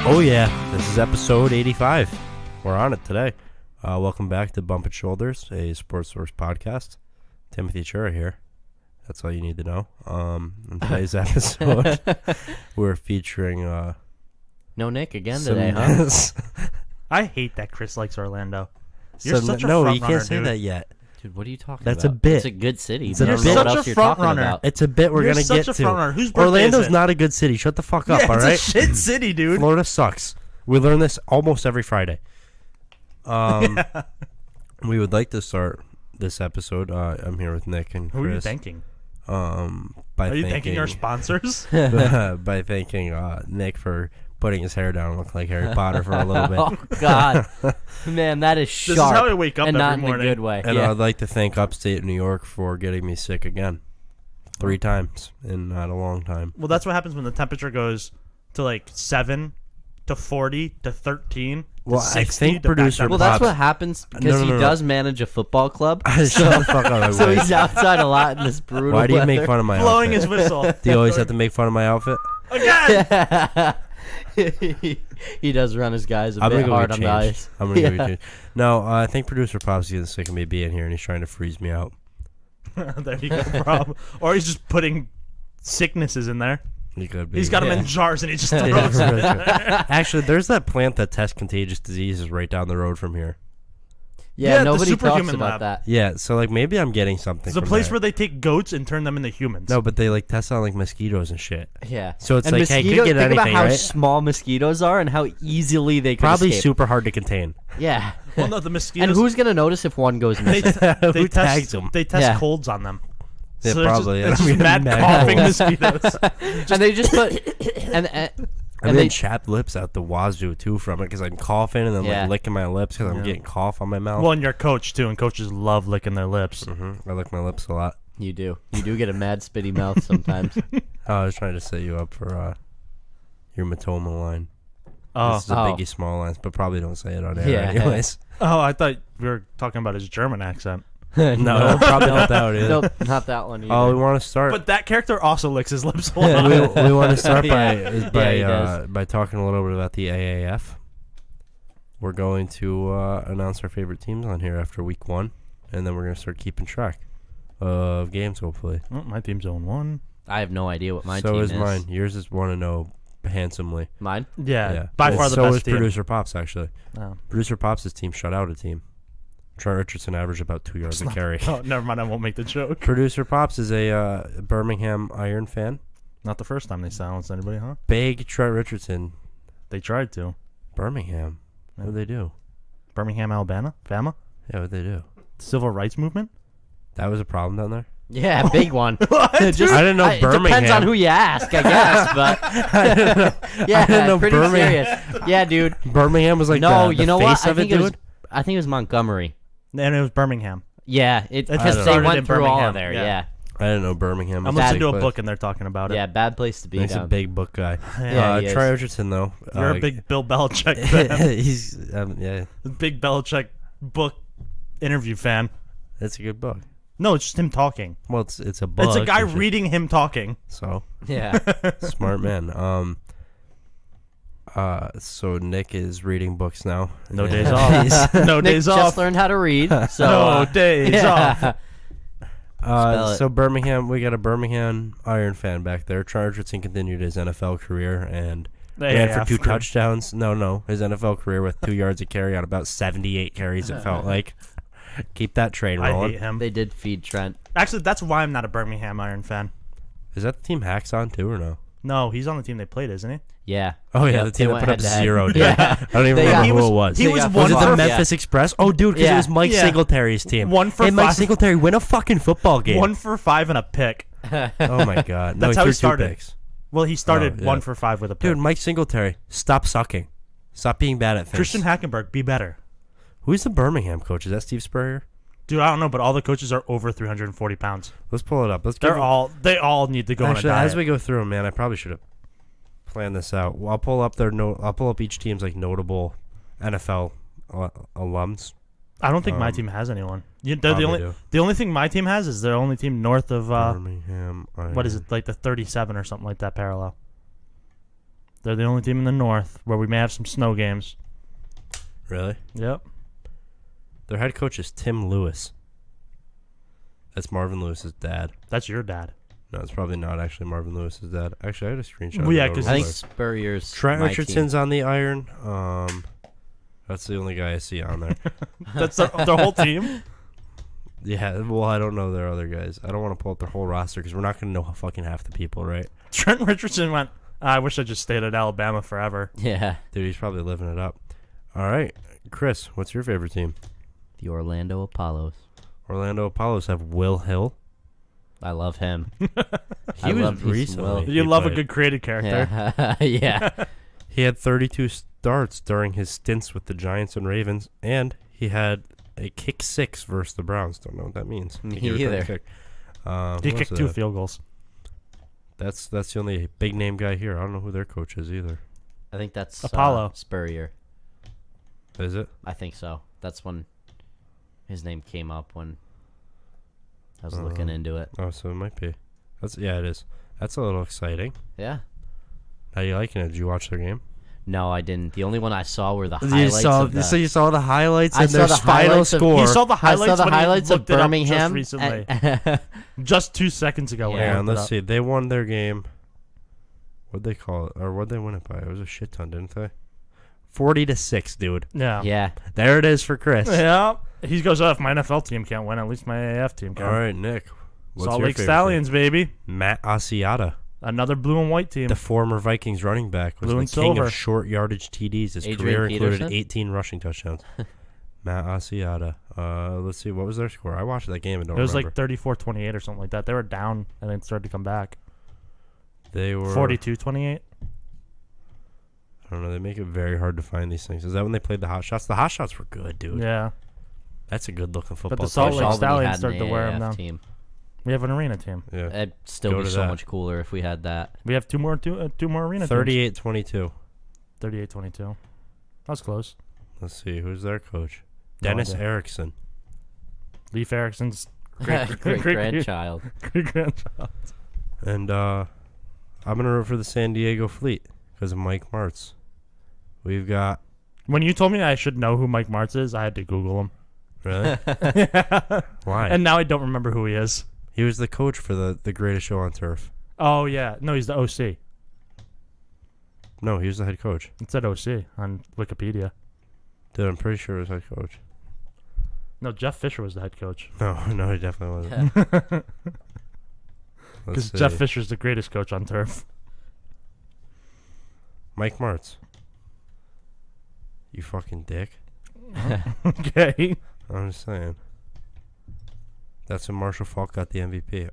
Oh yeah, this is episode 85. We're on it today. Welcome back to Bumpin' Shoulders, a Sports Source podcast. Timothy Chura here. That's all you need to know. In today's episode, we're featuring no Nick again today, huh? I hate that Chris likes Orlando. You're such a no, front you can't runner, say dude. that yet. Dude, what are you talking That's about? a bit. It's a good city. It's a I don't bit. know what Such a else you're front talking runner. about. It's a bit we're You're gonna such get a to. front runner. Whose birthday Orlando's is it? not a good city. Shut the fuck up, Yeah, all right? it's a shit city, dude. Florida sucks. We learn this almost every Friday. We would like to start this episode. I'm here with Nick and Chris. Who are you thanking? By Are you thanking our sponsors? by thanking Nick for putting his hair down and looking like Harry Potter for a little bit. Oh God, man, that is sharp. This is how I wake up and every not morning. in a good way. And yeah. I'd like to thank upstate New York for getting me sick again. 3 times in not a long time. Well, that's what happens when the temperature goes to like 7 to 40 to 13 Well, to I 60 think to back producer down Well, to that's Pops- what happens because he does manage a football club. Shut the fuck up. I So wish. he's outside a lot in this brutal Why do you make weather. fun of my blowing outfit? his whistle. Do you always have to make fun of my outfit? Again! He does run his guys a I'm bit gonna go hard get on the changed. ice. I'm gonna go Yeah. get changed. No, I think producer Pops is getting sick of me being here, and he's trying to freeze me out. There you go, bro. Or he's just putting sicknesses in there. He could be. He's got them Yeah. in jars and he just throws them. Actually, there's that plant that tests contagious diseases right down the road from here. Yeah, the nobody talks superhuman about lab. that. Yeah, so like maybe I'm getting something. It's a from place there. where they take goats and turn them into humans. No, but they like test on like mosquitoes and shit. Yeah. So it's and like, hey, mosquito, could get think anything, about how right? small mosquitoes are and how easily they could Probably escape. super hard to contain. Yeah. Well, no, the mosquitoes. And who's gonna notice if one goes they, missing? Who tags them? They test Yeah. colds on them. Yeah, So there's probably. Just, I'm it's just getting mad mad coughing colds. mosquitoes. And they just put and And they then chapped lips out the wazoo too from it because I'm coughing and then Yeah. like licking my lips because I'm Yeah. getting cough on my mouth. Well, and your coach too, and coaches love licking their lips. I lick my lips a lot. you do get a mad spitty mouth sometimes. I was trying to set you up for your Matoma line. Oh, This is a Oh. Biggie Small lines, but probably don't say it on air Yeah. anyways. I thought we were talking about his German accent. No, probably not that one either. Nope, not that one either. Oh, we want to start. But that character also licks his lips a lot. we want to start Yeah. by he does. by talking a little bit about the AAF. We're going to announce our favorite teams on here after week 1, and then we're going to start keeping track of games, hopefully. Oh, my team's 0-1. I have no idea what my so team is mine. Yours is 1-0 handsomely. Mine? Yeah, by Well, far the so best is team. Producer Pops, actually. Oh. Producer Pops' team shut out a team. Trent Richardson averaged about 2 yards a carry. Oh, never mind. I won't make the joke. Producer Pops is a Birmingham Iron fan. Not the first time they silenced anybody, huh? Big Trent Richardson. They tried to. Birmingham. What do they do? Birmingham, Alabama? Bama? Yeah, what do they do? Civil rights movement? That was a problem down there? Yeah, big one. Just, I didn't know It depends Birmingham. on who you ask, I guess, but yeah, I didn't know pretty Birmingham. serious. Yeah, dude. Birmingham was like No, the you know face what? of it, dude? I think it was Montgomery. And it was Birmingham. Yeah, It because just they started went in through all Birmingham, of there. yeah. Yeah, I didn't know Birmingham was I'm a listening big to a place. book and they're talking about it. yeah, bad place to be. He's a down. big book guy. Yeah, he is. Trent Richardson, though. You're a big Bill Belichick fan. He's, yeah, Big Belichick book interview fan. it's a good book. No, it's just him talking. Well, it's a book. It's a guy and shit. reading him talking. So, Yeah, smart man. So Nick is reading books now. No And days off. No Nick days just off. learned how to read. So No days off. Spell it. So Birmingham, we got a Birmingham Iron fan back there. Trent Richardson continued his NFL career and ran for 2 touchdowns. No, his NFL career with 2 yards a carry on about 78 carries. It felt like. Keep that train I rolling. hate him. They did feed Trent. Actually, that's why I'm not a Birmingham Iron fan. Is that the team Hacks on too or no? No, he's on the team they played, isn't he? Yeah. Oh yeah, Yep, the team they that put went up head-to-head. 0. Dude. Yeah. I don't even They remember got- who it was. He They was got one Was it for the Yeah. Memphis Express? Oh, dude, because Yeah. it was Mike Yeah. Singletary's team. 1 for Hey, Mike 5. Singletary, win a fucking football game. 1 for 5 and a pick. Oh my god, no, That's how he threw 2 started. picks. Well, he started Oh, yeah. 1 for 5 with a pick. Dude, Mike Singletary, stop sucking. Stop being bad at things. Christian Hackenberg, be better. Who's the Birmingham coach? Is that Steve Spurrier? Dude, I don't know, but all the coaches are over 340 pounds. Let's pull it up. Let's They give all need to go Actually, on a diet. as we go through them, man, I probably should have planned this out. Well, I'll pull up each team's like notable NFL alums. I don't think my team has anyone. They're Probably the only thing my team has is their only team north of Birmingham. what is it, like the 37 or something like that parallel. They're the only team in the North where we may have some snow games. Really? Yep. Their head coach is Tim Lewis. That's Marvin Lewis's dad. That's your dad. No, it's probably not actually Marvin Lewis's dad. Actually, I had a screenshot. Well, of yeah, it 'cause over I think there. Spurrier's Trent my Richardson's on the iron. That's the only guy I see on there. That's their whole team? Yeah, well, I don't know their other guys. I don't want to pull up their whole roster because we're not going to know fucking half the people, right? Trent Richardson went, I wish I just stayed at Alabama forever. team. Yeah. Dude, he's probably living it up. All right, Chris, what's your favorite team? The Orlando Apollos. Orlando Apollos have Will Hill. I love him. He I was love Will. recently. You he love a played. good creative character. Yeah. Yeah. He had 32 starts during his stints with the Giants and Ravens, and he had a kick 6 versus the Browns. Don't know what that means. Me He returned a either. kick. He who else kicked did 2 they field goals. have? That's the only big name guy here. I don't know who their coach is either. I think that's Apollo. Spurrier. Is it? I think so. That's when his name came up when I was looking into it. Oh, so it might be. Yeah, it is. That's a little exciting. Yeah. How you liking it? Did you watch their game? No, I didn't. The only one I saw were the highlights of the... So you saw the highlights I and saw their the final highlights of- score. He saw the I highlights, saw the when he highlights of looked it up Birmingham. just recently. Just 2 seconds ago. When Yeah, I Yeah, looked let's it up. see. They won their game. What'd they call it? Or what'd they win it by? It was a shit ton, didn't they? 40-6, dude. Yeah. Yeah. There it is for Chris. Yeah. He goes, oh, if my NFL team can't win, at least my AAF team can. All right, Nick. What's Salt your Lake favorite Stallions, baby. team? Matt Asiata, Another blue and white team. the former Vikings running back, was Blue the and king silver. of short yardage TDs. His Adrian career included Peterson? 18 rushing touchdowns. Matt Asiata. Let's see. What was their score? I watched that game and don't It was remember. like 34-28 or something like that. They were down and then started to come back. They were 42-28. I don't know. They make it very hard to find these things. Is that when they played the Hot Shots? The Hot Shots were good, dude. Yeah. That's a good looking football the team. Salt Lake Albany Stallions had an started to wear 'em AAF down. team. We have an arena team. Yeah. It'd still Go be to so that. much cooler if we had that. We have two more arena teams. 38-22. 38-22. That was close. Let's see. Who's their coach? No Dennis idea. Erickson. Leaf Erickson's Great grandchild. great-grandchild. And I'm going to root for the San Diego Fleet because of Mike Martz. We've got... When you told me I should know who Mike Martz is, I had to Google him. Really? Why? And now I don't remember who he is. He was the coach for the greatest show on turf. Oh, yeah. No, he's the OC. No, he was the head coach. It said OC on Wikipedia. Dude, I'm pretty sure he was head coach. No, Jeff Fisher was the head coach. No, he definitely wasn't. Let's Because see. Jeff Fisher's the greatest coach on turf. Mike Martz. You fucking dick. Okay. I'm just saying. That's when Marshall Falk got the MVP.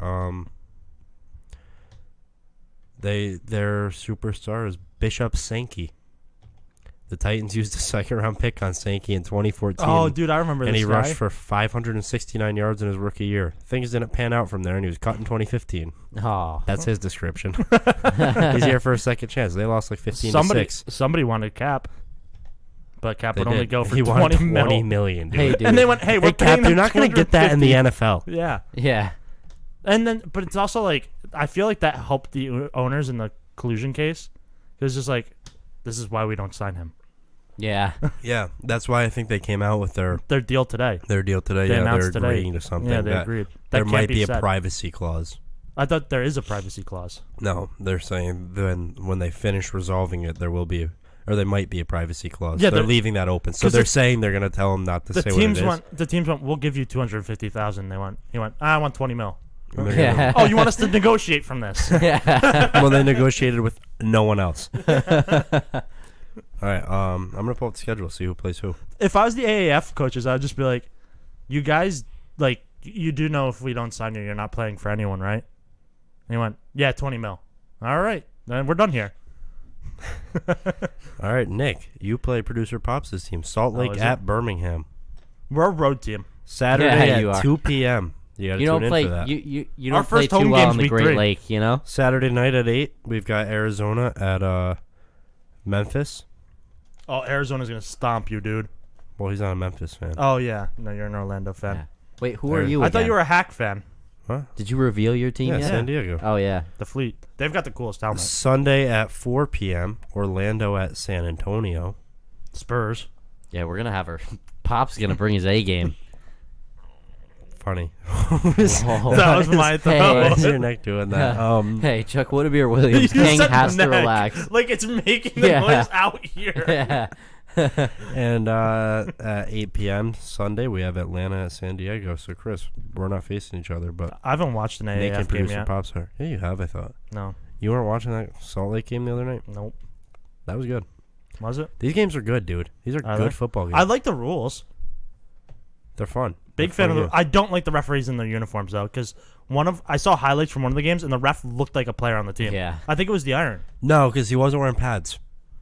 Their superstar is Bishop Sankey. The Titans used a second-round pick on Sankey in 2014. Oh, dude, I remember and this he guy. rushed for 569 yards in his rookie year. Things didn't pan out from there, and he was cut in 2015. Oh. That's his description. He's here for a second chance. They lost like 15 to 6. Somebody wanted Cap. But Cap They would only did. go for he 20 wanted mil. 20 million, dude. Hey, dude. And they went, hey, we're Hey, Cap, paying them you're not going to get that in the NFL. Yeah. Yeah. And then, but it's also like, I feel like that helped the owners in the collusion case. It was just like, this is why we don't sign him. Yeah. Yeah, that's why I think they came out with their Deal today. deal today. They Yeah, they're announced today. agreeing to something. Yeah, they that agreed. There That might can't be a said. privacy clause. I thought there is a privacy clause. No, they're saying then when they finish resolving it, there will be, or there might be a privacy clause. Yeah, they're they're- leaving that open. So 'cause they're the- saying they're going to tell them not to The say teams what it is. The teams went, we'll give you 250,000. He went, I want 20 mil. And they're gonna- Yeah. Oh, you want us to negotiate from this? well, they negotiated with no one else. All right, I'm going to pull up the schedule, see who plays who. If I was the AAF coaches, I would just be like, you guys, like, you do know if we don't sign you, you're not playing for anyone, right? And he went, yeah, 20 mil. All right, then we're done here. All right, Nick, you play producer Pops' team, Salt Lake is at Birmingham. We're a road team. Saturday Yeah, you at are. 2 p.m. You got to You tune don't in play for that. you Our don't play first home too well game's on the week Great 3. Lake, you know? Saturday night at 8, we've got Arizona at Memphis. Oh, Arizona's going to stomp you, dude. Well, he's not a Memphis fan. Oh, yeah. No, you're an Orlando fan. Yeah. Wait, who are you I thought again? you were a Hack fan. Did you reveal your team Yeah, yet? San Diego. Oh yeah. The Fleet. They've got the coolest helmet. Sunday at 4 p.m. Orlando at San Antonio. Spurs. Yeah, we're gonna have our Pop's gonna bring his A game. Funny. Whoa. That was my Hey. Why thought. is your neck doing that? Hey, Chuck Whatever Williams You King said has to neck. relax. Like it's making the Yeah. noise out here. Yeah. And at 8 p.m. Sunday, we have Atlanta at San Diego. So, Chris, we're not facing each other, but I haven't watched an Nick and AAF game producer yet. Pops are. Yeah, you have, I thought. No. You weren't watching that Salt Lake game the other night? Nope. That was good. Was it? These games are good, dude. These are Are good they? football games. I like the rules. They're fun. Big They're fan of fun the. games. I don't like the referees in their uniforms though, because I saw highlights from one of the games and the ref looked like a player on the team. Yeah. I think it was the Iron. No, because he wasn't wearing pads.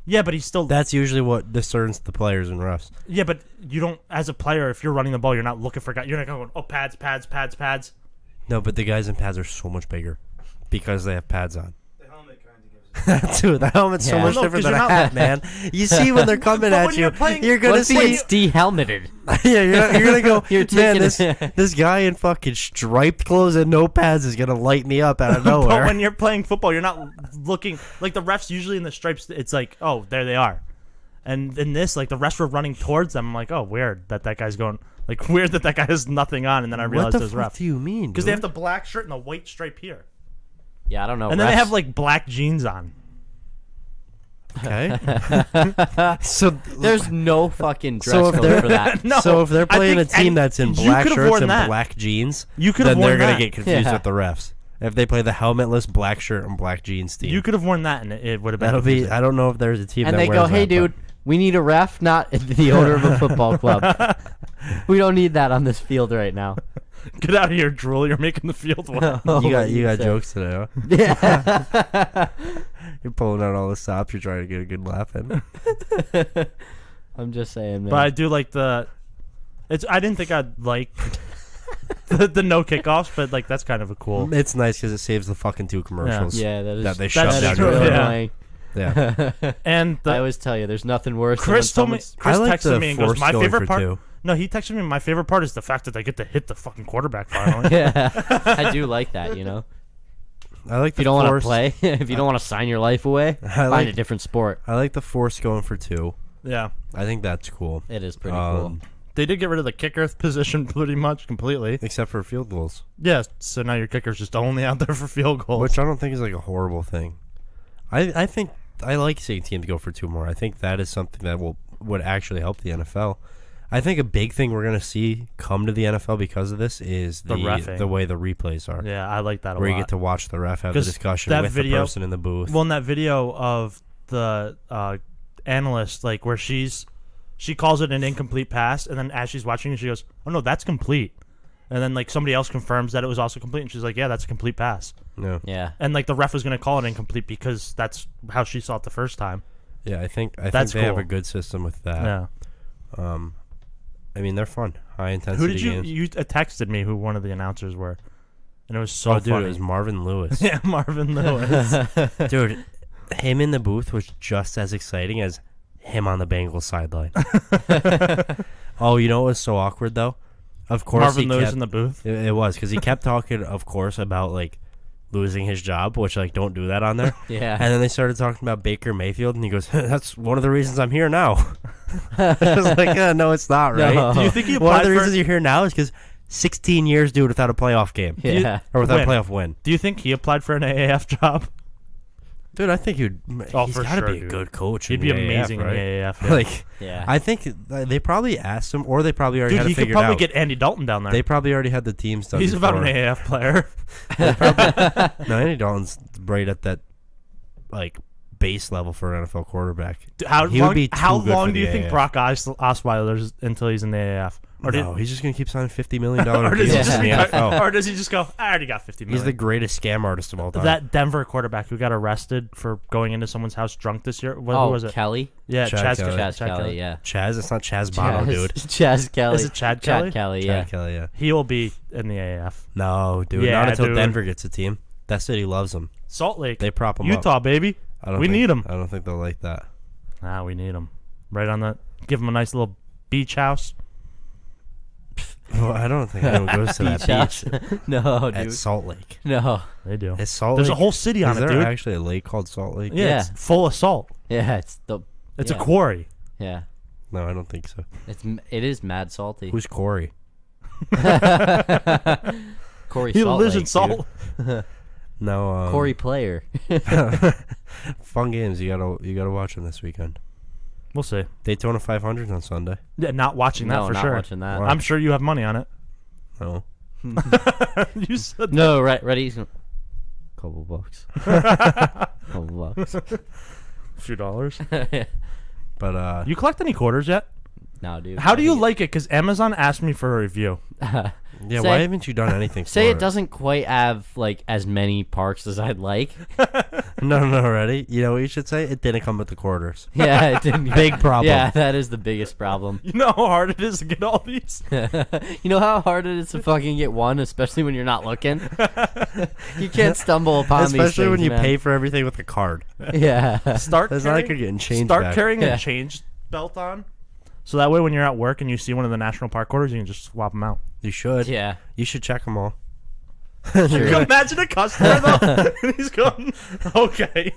Yeah, but he's still. That's usually what discerns the players and refs. Yeah, but you don't. As a player, if you're running the ball, you're not looking for guys. You're not going. Oh, pads, pads, pads, pads. No, but the guys in pads are so much bigger because they have pads on. The helmet kind of gives it. Dude, the helmet's so Yeah. much No, different 'cause than a you're hat, man. You see when they're coming But at when you, you're playing- you're gonna What if see. it's de-helmeted? Yeah, you're gonna go. You're Man, taking this guy in fucking striped clothes and no pads is gonna light me up out of But nowhere. when you're playing football, you're not looking like the refs. Usually in the stripes, it's like, oh, there they are. And in this, like the refs were running towards them. I'm like, oh, weird that guy's going. Like weird that guy has nothing on. And then I what realized the it was fuck ref do you mean? because they have dude? the black shirt and the white stripe here, Yeah, I don't know. and then they refs- have like black jeans on. Okay. so There's no fucking dress So if code they're- for that. No, So if they're I playing a think team any- that's in you black could've shirts worn and that. black jeans, You could've then they're worn gonna that. get confused Yeah. with the refs. If they play the helmetless black shirt and black jeans team, You could have worn that, and it would have been. that'll be. confusing. I don't know if there's a team And that they wears go, "Hey, that, dude, we need a ref, not the owner of a football club. We don't need that on this field right now." Get out of here, Drool. You're making the field wet. but you got So- jokes today, huh? Yeah. You're pulling out all the stops. You're trying to get a good laugh in. I'm just saying, man. But I do like the. I didn't think I'd like the no kickoffs, but like that's kind of a cool. It's nice because it saves the fucking 2 commercials. yeah, that is that they That's shut true, down. really your yeah. annoying. Yeah. And I the, always tell you, there's nothing worse. Chris than told when me. someone's- Chris I like texted the me and goes, force "My going favorite for part." 2. No, he texted me. My favorite part is the fact that I get to hit the fucking quarterback finally. Yeah, I do like that. You know, I like if the you don't want to force. play, if you don't want to sign your life away, I find like- a different sport. I like the force going for 2. Yeah, I think that's cool. It is pretty Um, they did get rid of the kicker position pretty much completely. Except for field goals, Yeah, so now your kicker's just only out there for field goals. which I don't think is like a horrible thing. I think I like seeing teams go for 2 more. I think that is something that would actually help the NFL. I think a big thing we're gonna see come to the NFL because of this is The reffing. the way the replays are. Yeah, I like that a Where lot. you get to watch the ref have the 'Cause discussion that with video- the person in the booth. Well, in that video of the analyst, like where she calls it an incomplete pass, and then as she's watching it, she goes, "Oh no, that's complete." And then like somebody else confirms that it was also complete, and she's like, "Yeah, that's a complete pass." No. Yeah, And like the ref was gonna call it incomplete because that's how she saw it the first time. Yeah, I think That's they have cool. a good system with that. Yeah. I mean, they're fun, high intensity Who did you games. you texted me who one of the announcers were, and it was so Oh, dude, funny. it was Marvin Lewis. Yeah, Marvin Lewis. Dude, him in the booth was just as exciting as him on the Bengals sideline. Oh, you know what was so awkward though? Of course, Marvin he Lewis kept, in the booth. It was because he kept talking, of course, about like losing his job, which like don't do that on there. yeah. And then they started talking about Baker Mayfield, and he goes, "That's one of the reasons I'm here now." I was like, no, it's not, right? No. Do you think he One of applied the for? reasons you're here now is because 16 years, dude, without a playoff game yeah. or without Win. a playoff win. Do you think he applied for an AAF job? Dude, I think he'd. Oh, he's for got to sure, be a dude. good coach. He'd in be the AAF, amazing right? in the AAF. Yeah. Like, Yeah. I think they probably asked him, or they probably already Dude, had it he could figured probably out. get Andy Dalton down there. They probably already had the teams done. He's about an before. AAF player. No, Andy Dalton's right at that like base level for an NFL quarterback. How He would long, be too how good long for do you the think AAF. Brock Osweiler's until he's in the AAF? Or No, he's just gonna keep signing $50 million or does deals he in just the NFL. or does he just go? I already got 50 million. He's the greatest scam artist of all time. that Denver quarterback who got arrested for going into someone's house drunk this year. What, Oh, who was it? Kelly. Yeah, Chad Chaz Kelly. Chaz Kelly. Yeah. Chaz, it's not Chaz Bono, dude. Chaz Kelly. Is it Chad Kelly? Chad Kelly. Chad Yeah. Kelly, yeah. He will be in the AAF. No, dude, Yeah, not until dude. Denver gets a team. That city loves him. Salt Lake, They prop him Utah, up. baby. I don't We think- need him. I don't think they'll like that. We need him. Right on the. Give him a nice little beach house. Well, I don't think anyone goes to that Beach house. beach No, at dude. Salt Lake. No. They do. Is Salt There's a Lake- whole city on Is it, there dude. actually a lake called Salt Lake? Yeah, Yeah. it's full of salt. Yeah, it's the. It's yeah. a quarry. Yeah, No, I don't think so. it is mad salty. Who's Corey? Corey He Salt lives Lake, in salt. No, Corey Player. fun games. You gotta watch them this weekend. We'll see. Daytona 500 on Sunday. Yeah, not watching that No, for not sure. watching that. Wow. I'm sure you have money on it. No. You said No, right, ready? Couple bucks. Couple bucks. a few dollars. But You collect any quarters yet? No, dude. How do you like it? Because Amazon asked me for a review. yeah, Say- why haven't you done anything? Say for it doesn't quite have like as many parks as I'd like. No, ready? You know what you should say? It didn't come with the quarters. Yeah, it didn't. Big problem. Yeah, that is the biggest problem. You know how hard it is to get all these? You know how hard it is to fucking get one, especially when you're not looking. You can't stumble upon these Especially things, when you man. pay for everything with a card. Yeah. Start It's not like you're getting change Start back. carrying Yeah. a change belt on. So that way when you're at work and you see one of the national park quarters, you can just swap them out. You should. Yeah. You should check them all. Sure. Imagine a customer though. And he's going, okay.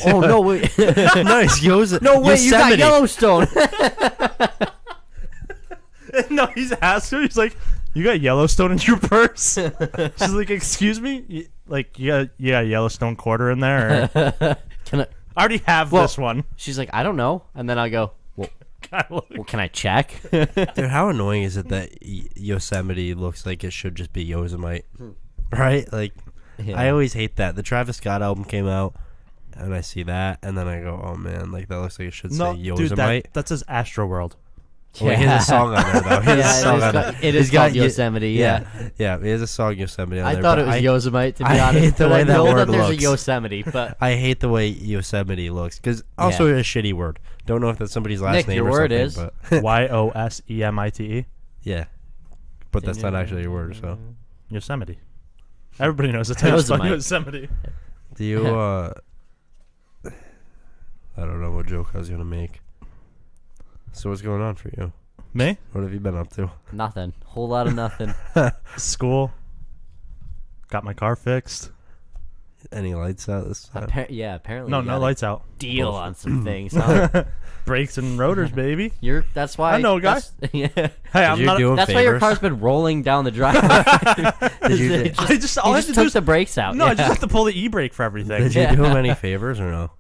Oh no, wait. Nice. No wait, you got Yosemite. Yellowstone. No, he's asking. He's like, "You got Yellowstone in your purse?" She's like, "Excuse me, you got Yellowstone quarter in there?" Or, Can I? I already have Well- this one. She's like, I don't know, and then I go, well, can I check? Dude, how annoying is it that Yosemite looks like it should just be Yosemite? Right? Like, Yeah. I always hate that. The Travis Scott album came out, and I see that, and then I go, oh man, like that looks like it should No, say dude, Yosemite. that says Astro World. Oh, wait, he has a song on there, though. He has a Yeah, song on there. it is He's got called Yosemite. Yeah. Yeah, he has a song Yosemite on I there. thought but it was Yosemite, to be I honest. hate the but way I that know word that there's looks. a Yosemite, but I hate the way Yosemite looks, because also a shitty word. Don't know if that's somebody's last Nick, name your or word something. is- But Yosemite. yeah, but that's not actually your word. So, Yosemite. Everybody knows that's how you spell Yosemite. Yosemite. do you? I don't know what joke I was gonna make. So what's going on for you? Me? What have you been up to? nothing. Whole lot of nothing. School. Got my car fixed. Any lights out this time? Apparently. No, you no got a lights out. Deal on some things. Huh? Brakes and rotors, baby. That's why. I know, guy. Yeah. Hey, I'm you not. do That's why your favors? car's been rolling down the driveway. Did you, It I just all you I just have to do took is the brakes out. no. I yeah. just have to pull the e-brake for everything. did you Yeah. do him any favors or no?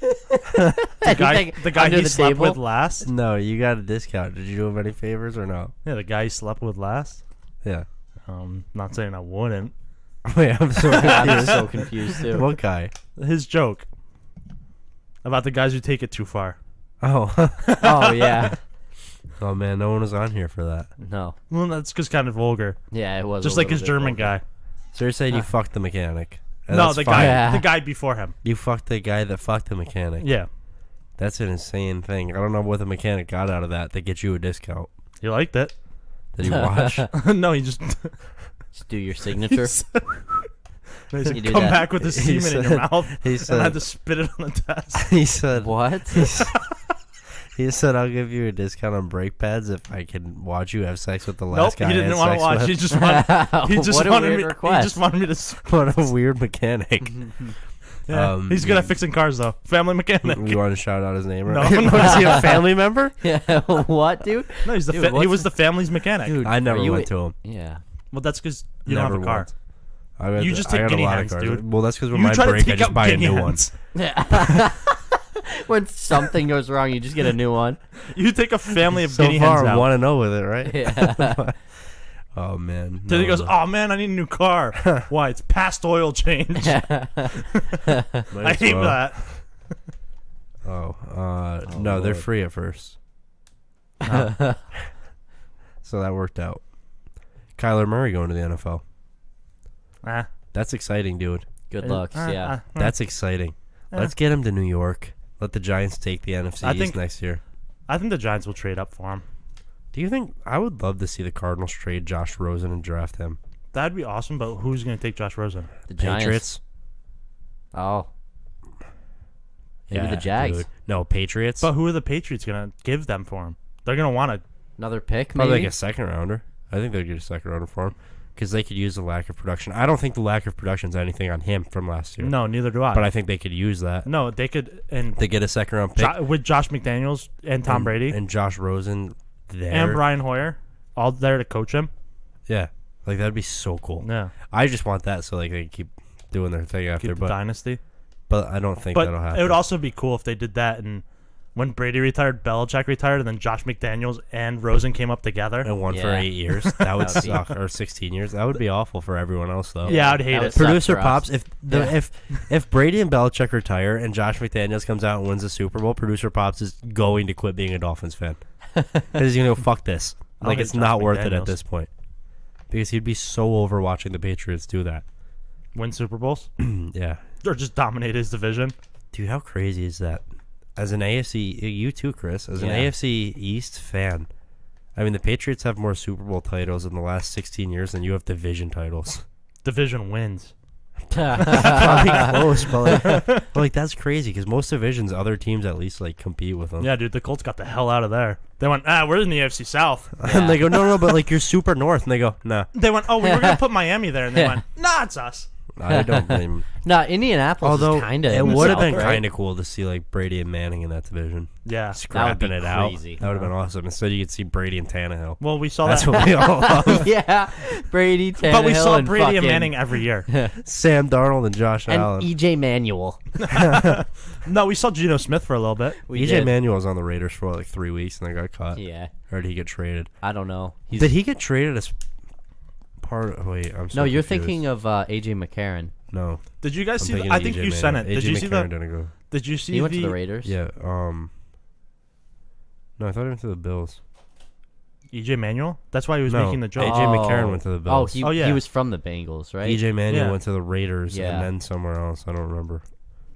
The guy under he the slept table? with last. No, you got a discount. Did you do him any favors or no? Yeah, the guy he slept with last. Yeah. Not saying I wouldn't. Wait, I'm so I'm confused. so confused too. What guy? His joke about the guys who take it too far. Oh. Oh yeah. Oh man, no one was on here for that. No. Well, that's just kind of vulgar. Yeah, it was Just a like his little bit German vulgar. guy. So you're saying you fucked the mechanic? And No, that's the fine. guy. Yeah. The guy before him. You fucked the guy that fucked the mechanic. Yeah. That's an insane thing. I don't know what the mechanic got out of that to get you a discount. He liked it. Did he watch? No, he just Just do your signature. he said, You do come that. back with the He semen in said- your mouth. he And I said- had to spit it on the desk. he said. What? He said, "I'll give you a discount on brake pads if I can watch you have sex with the Nope, last he guy." didn't I had want to sex watch. with." He just wanted. He just What a wanted weird me. He request. just wanted me to. What a weird mechanic. Yeah, he's good at fixing cars though. Family mechanic. You want to shout out his name? No, Right? no. Is he a family member? Yeah. What, dude? No, he's the Dude, he what's was the- the family's mechanic. Dude, I never are you went to him. Yeah. Well, that's because you don't Never have a car. once. I got You the- just I take got a guinea lot of hens, cars. dude. Well, that's because when You mine try to break, I take just out buy a guinea new one. hens. Yeah. When something goes wrong, you just get a new one. You take a family of So guinea far, hens I out. want to know with it, right? Yeah. Oh man. Then he No, goes, no. "Oh man, I need a new car. Why? It's past oil change. Might I as hate well. that." No, they're Lord. free at first. So that worked out. Kyler Murray going to the NFL. Ah, That's exciting, dude. Good luck. Yeah. That's exciting. Yeah. Let's get him to New York. Let the Giants take the NFC I East think- next year. I think the Giants will trade up for him. Do you think I would love to see the Cardinals trade Josh Rosen and draft him? That'd be awesome. But who's going to take Josh Rosen? The Giants. Patriots? Oh. Maybe Yeah, the Jags. dude. No, Patriots. But who are the Patriots going to give them for him? They're going to want to. Another pick, Probably maybe. like a second rounder. I think they'd get a second rounder for him because they could use the lack of production. I don't think the lack of production is anything on him from last year. No, neither do I. But I think they could use that. No, they could, and They get a second round pick with Josh McDaniels and Tom Brady and Josh Rosen there. and Brian Hoyer, all there to coach him. Yeah, like that'd be so cool. Yeah, I just want that so like they can keep doing their thing after. keep the But dynasty. I don't think But that'll happen. it would also be cool if they did that, and when Brady retired, Belichick retired, and then Josh McDaniels and Rosen came up together. and one for Yeah. 8 years. That would That would be- suck. Or 16 years. That would be awful for everyone else though. Yeah, I'd hate That it. would suck Producer for us. Pops, Yeah. if Brady and Belichick retire and Josh McDaniels comes out and wins the Super Bowl, Producer Pops is going to quit being a Dolphins fan because he's gonna go fuck this. I Like hate it's Josh not worth it McDaniels. at this point because he'd be so over watching the Patriots do that. Win Super Bowls Yeah, or just dominate his division. dude, how crazy is that? As an AFC, you too, Chris, as an Yeah. AFC East fan, I mean the Patriots have more Super Bowl titles in the last 16 years than you have division titles. Division wins. Probably close, but like that's crazy because most divisions, other teams at least like compete with them. Yeah, dude, the Colts got the hell out of there. They went, we're in the AFC South. And they go, no, but like you're super north, and they go, nah, They went, we were gonna put Miami there, and they went, nah, it's us. I don't blame. No, Indianapolis Although is kind of. it would have been right? kind of cool to see like Brady and Manning in that division, Yeah. scrapping be it out. crazy. That would have been awesome. Instead, you could see Brady and Tannehill. Well, we saw That's that, what we all love. Yeah, Brady, Tannehill, but we saw and Brady and fucking- Manning every year. Sam Darnold and Josh and Allen. EJ Manuel. No, we saw Geno Smith for a little bit. We EJ did. Manuel was on the Raiders for like 3 weeks, and they got caught. Yeah, Or did he get traded? I don't know. Did he get traded as part? Wait, I'm so No, you're confused. thinking of AJ McCarron. No, Did you guys I'm see? thinking I of think EJ you sent it. Manuel. Did you AJ see McCarron the? didn't go. Did you see He went to the Raiders. Yeah. No, I thought he went to the Bills. EJ Manuel? That's why he was No, making the joke. AJ McCarron went to the Oh, Bills. he, Oh, yeah. he was from the Bengals, right? EJ Manuel Yeah. went to the Raiders Yeah. and then somewhere else. I don't remember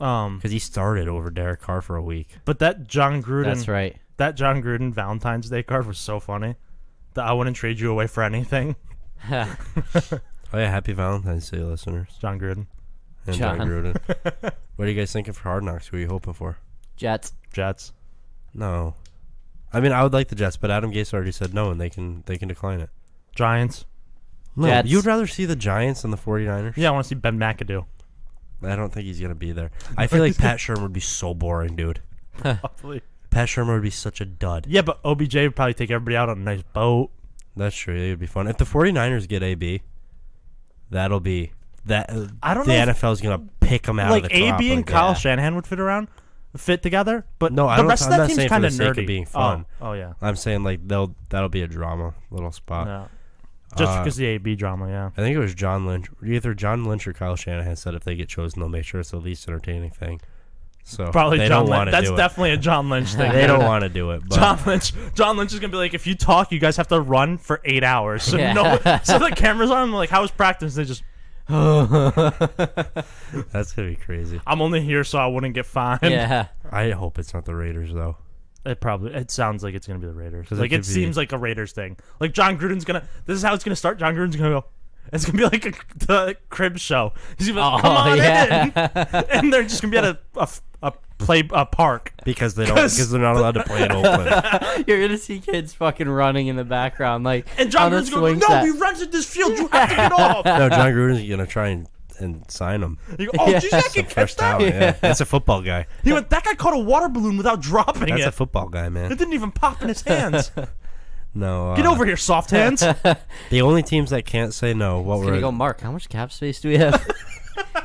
Um, because he started over Derek Carr for a week. but that John Gruden, That's right. that John Gruden Valentine's Day card was so funny. That I wouldn't trade you away for anything. Oh yeah, happy Valentine's Day, listeners. John Gruden, And John John. Gruden. What are you guys thinking for Hard Knocks? Who are you hoping for? Jets. Jets. No, I mean I would like the Jets, but Adam Gase already said no, and they can decline it. Giants. No, Jets. you'd rather see the Giants than the 49ers? Yeah, I want to see Ben McAdoo. I don't think he's gonna be there. I feel like Pat Shermer would be so boring, dude. Hopefully. Pat Shermer would be such a dud. Yeah, but OBJ would probably take everybody out on a nice boat. That's true. It would be fun. If the 49ers get AB, that'll be that. I don't the know if- NFL's gonna pick them out Like of the crop AB and like that. Kyle Shanahan would fit together, but No, I the don't- rest I'm of not that team's saying for kind the of sake of nerdy. being fun. Oh yeah. I'm saying like that'll be a drama little spot. No. Just Uh, because the AB drama, yeah. I think it was John Lynch. Either John Lynch or Kyle Shanahan said if they get chosen, they'll make sure it's the least entertaining thing. So Probably they John don't Lynch. want to That's do it. definitely a John Lynch thing. They don't want to do it. But John Lynch is gonna be like, if you talk, you guys have to run for 8 hours. So Yeah. so the cameras on. I'm like, how was practice? They just, that's gonna be crazy. I'm only here so I wouldn't get fined. Yeah. I hope it's not the Raiders though. It sounds like it's gonna be the Raiders. 'Cause Like it it could be- seems like a Raiders thing. Like John Gruden's gonna. This is how it's gonna start. John Gruden's gonna go. It's gonna be like the crib show. He's gonna be like, come on in, and they're just gonna be at a park. Because they don't. Because they're not allowed to play in Oakland. You're gonna see kids fucking running in the background, like And John on a Gruden's going, swing no, set. we rented this field. You have to get off. No, John Gruden's gonna try and sign them. You go, oh, Yeah. did you see that Some kid catch fresh that? talent. Yeah, that's a football guy. He went, that guy caught a water balloon without dropping That's it. a football guy, It man. didn't even pop in his hands. No, Get over here, soft hands. The only teams that can't say no. What He's were gonna go, Mark, how much cap space do we have?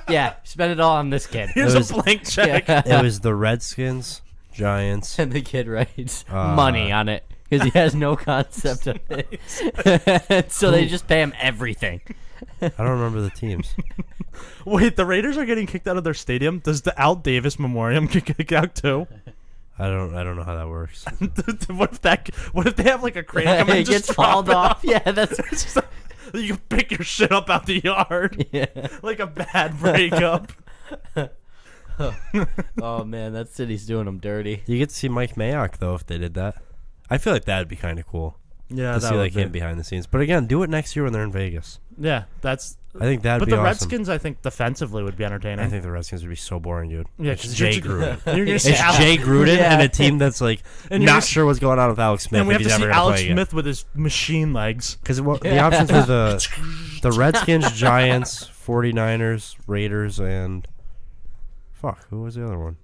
Yeah, spend it all on this kid. Here's It was- a blank check. Yeah. It was the Redskins, Giants. And the kid writes money on it because he has no concept of it. So they just pay him everything. I don't remember the teams. Wait, the Raiders are getting kicked out of their stadium. Does the Al Davis Memorial get kicked out too? I don't know how that works. What if they have like a crane come and It just gets drop hauled it off. Yeah, that's It's just like, you can pick your shit up out the yard yeah. like a bad breakup. Oh man, that city's doing them dirty. You get to see Mike Mayock though if they did that. I feel like that'd be kind of cool Yeah, to see like him behind the scenes. But again, do it next year when they're in Vegas. Yeah, that's. I think that'd But be the awesome. Redskins, I think defensively would be entertaining. I think the Redskins would be so boring, dude. Yeah, it's 'cause Jay you're Gruden. You're gonna It's see Alex, Jay Gruden Yeah. and a team that's like And you're not gonna- sure what's going on with Alex Smith. and we if have to he's see ever gonna Alex play again. Smith with his machine legs. Because the options were the Redskins, Giants, 49ers, Raiders, and who was the other one?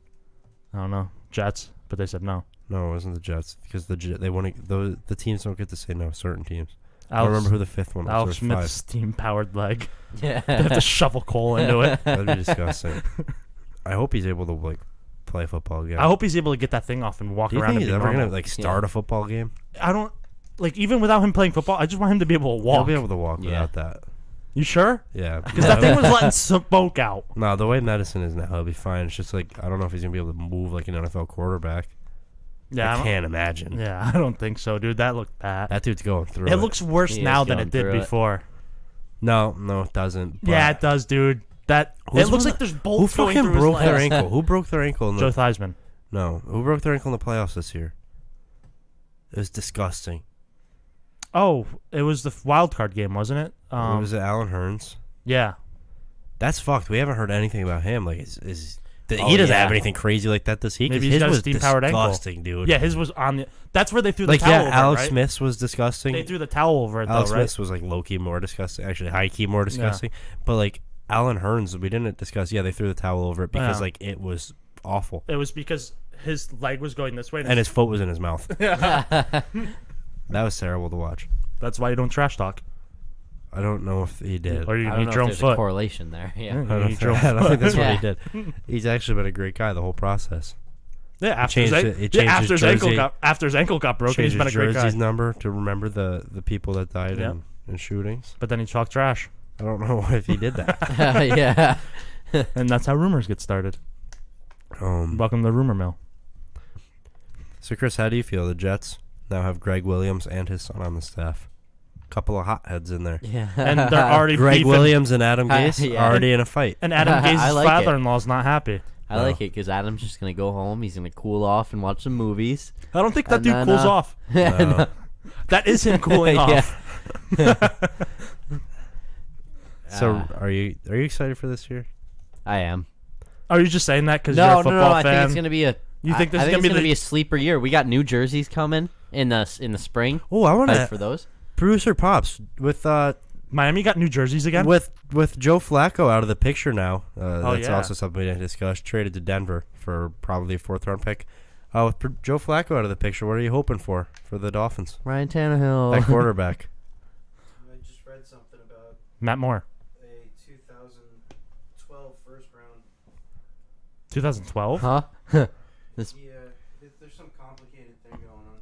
I don't know, Jets, but they said no. No, it wasn't the Jets because they want to. The teams don't get to say no. Certain teams. I don't Alex, remember who the fifth one was. Alex There was Smith's steam-powered leg. Yeah. They have to shovel coal into it. five. That'd be disgusting. I hope he's able to play football again. I hope he's able to get that thing off and walk Do you around think and he's be ever normal. gonna start a football game? I don't even without him playing football. I just want him to be able to He'll walk. be able to walk Yeah. without that. You sure? Yeah, Because that thing was letting smoke out. No, the way medicine is now, he'll be fine. It's just like I don't know if he's gonna be able to move like an NFL quarterback. Yeah, I can't imagine. Yeah, I don't think so, dude. That looked bad. That dude's going through. It looks worse He is now than going it did through it. before. No, it doesn't. But Yeah, it does, dude. That Who's it looks one like there's Who bolts going fucking through broke his their legs. ankle? Who broke their ankle? In Joe the, Theismann. no, who broke their ankle in the playoffs this year? It was disgusting. Oh, it was the wild card game, wasn't it? Was it Alan Hearns? Yeah. That's fucked. We haven't heard anything about him. Like, Oh, he doesn't yeah. have anything crazy like that this week. Maybe 'cause he's his got a was steam-powered ankle. disgusting, dude. Yeah, his was on the. That's where they threw the Like, towel yeah, over. Alex right? Smith's was disgusting. They threw the towel over it Alex though, right? Smith's was like low key more disgusting. Actually, high key more disgusting. But like Alan Hearns, we didn't discuss. Yeah, they threw the towel over it because Yeah. like it was awful, It was because his leg was going this way, and his foot was in his mouth. That was terrible to watch. that's why you don't trash talk. I don't know if he did. Or you I don't need know your if own there's a foot. correlation there. Yeah. I don't, You need your own I don't think that's what Yeah. he did. He's actually been a great guy the whole process. Yeah, after changed his, it- he yeah, changed after his his ankle jersey. got broken, Changed he's been a his great guy. jersey's number to remember the people that died Yep. in shootings. But then he talked trash, I don't know if he did that. Yeah. and that's how rumors get started. Welcome to the rumor mill. So Chris, how do you feel? The Jets now have Greg Williams and his son on the staff. Couple of hotheads in there. Yeah. And they're already Greg beefing, Williams and Adam Gase yeah. already in a fight. and Adam I Gase's like it. father-in-law's not happy. I like it because Adam's just gonna go home. He's gonna cool off and watch some movies. I don't think that And dude then, cools uh, off. No. That is him cooling Yeah. off. So are you excited for this year? I am. Are you just saying that because you're a No, football I fan? think it's gonna be a. You think this I is think gonna it's be the- a sleeper year. We got new jerseys coming in the spring. Oh, I want Hype to for those. producer Pops with Miami got New Jerseys again? with Joe Flacco out of the picture now. That's yeah. also something we didn't discuss. Traded to Denver for probably a 4th round pick. With Joe Flacco out of the picture, what are you hoping for the Dolphins? Ryan Tannehill. That quarterback. I just read something about Matt Moore. a 2012 first round. 2012? Huh? Yeah, there's some complicated thing going on.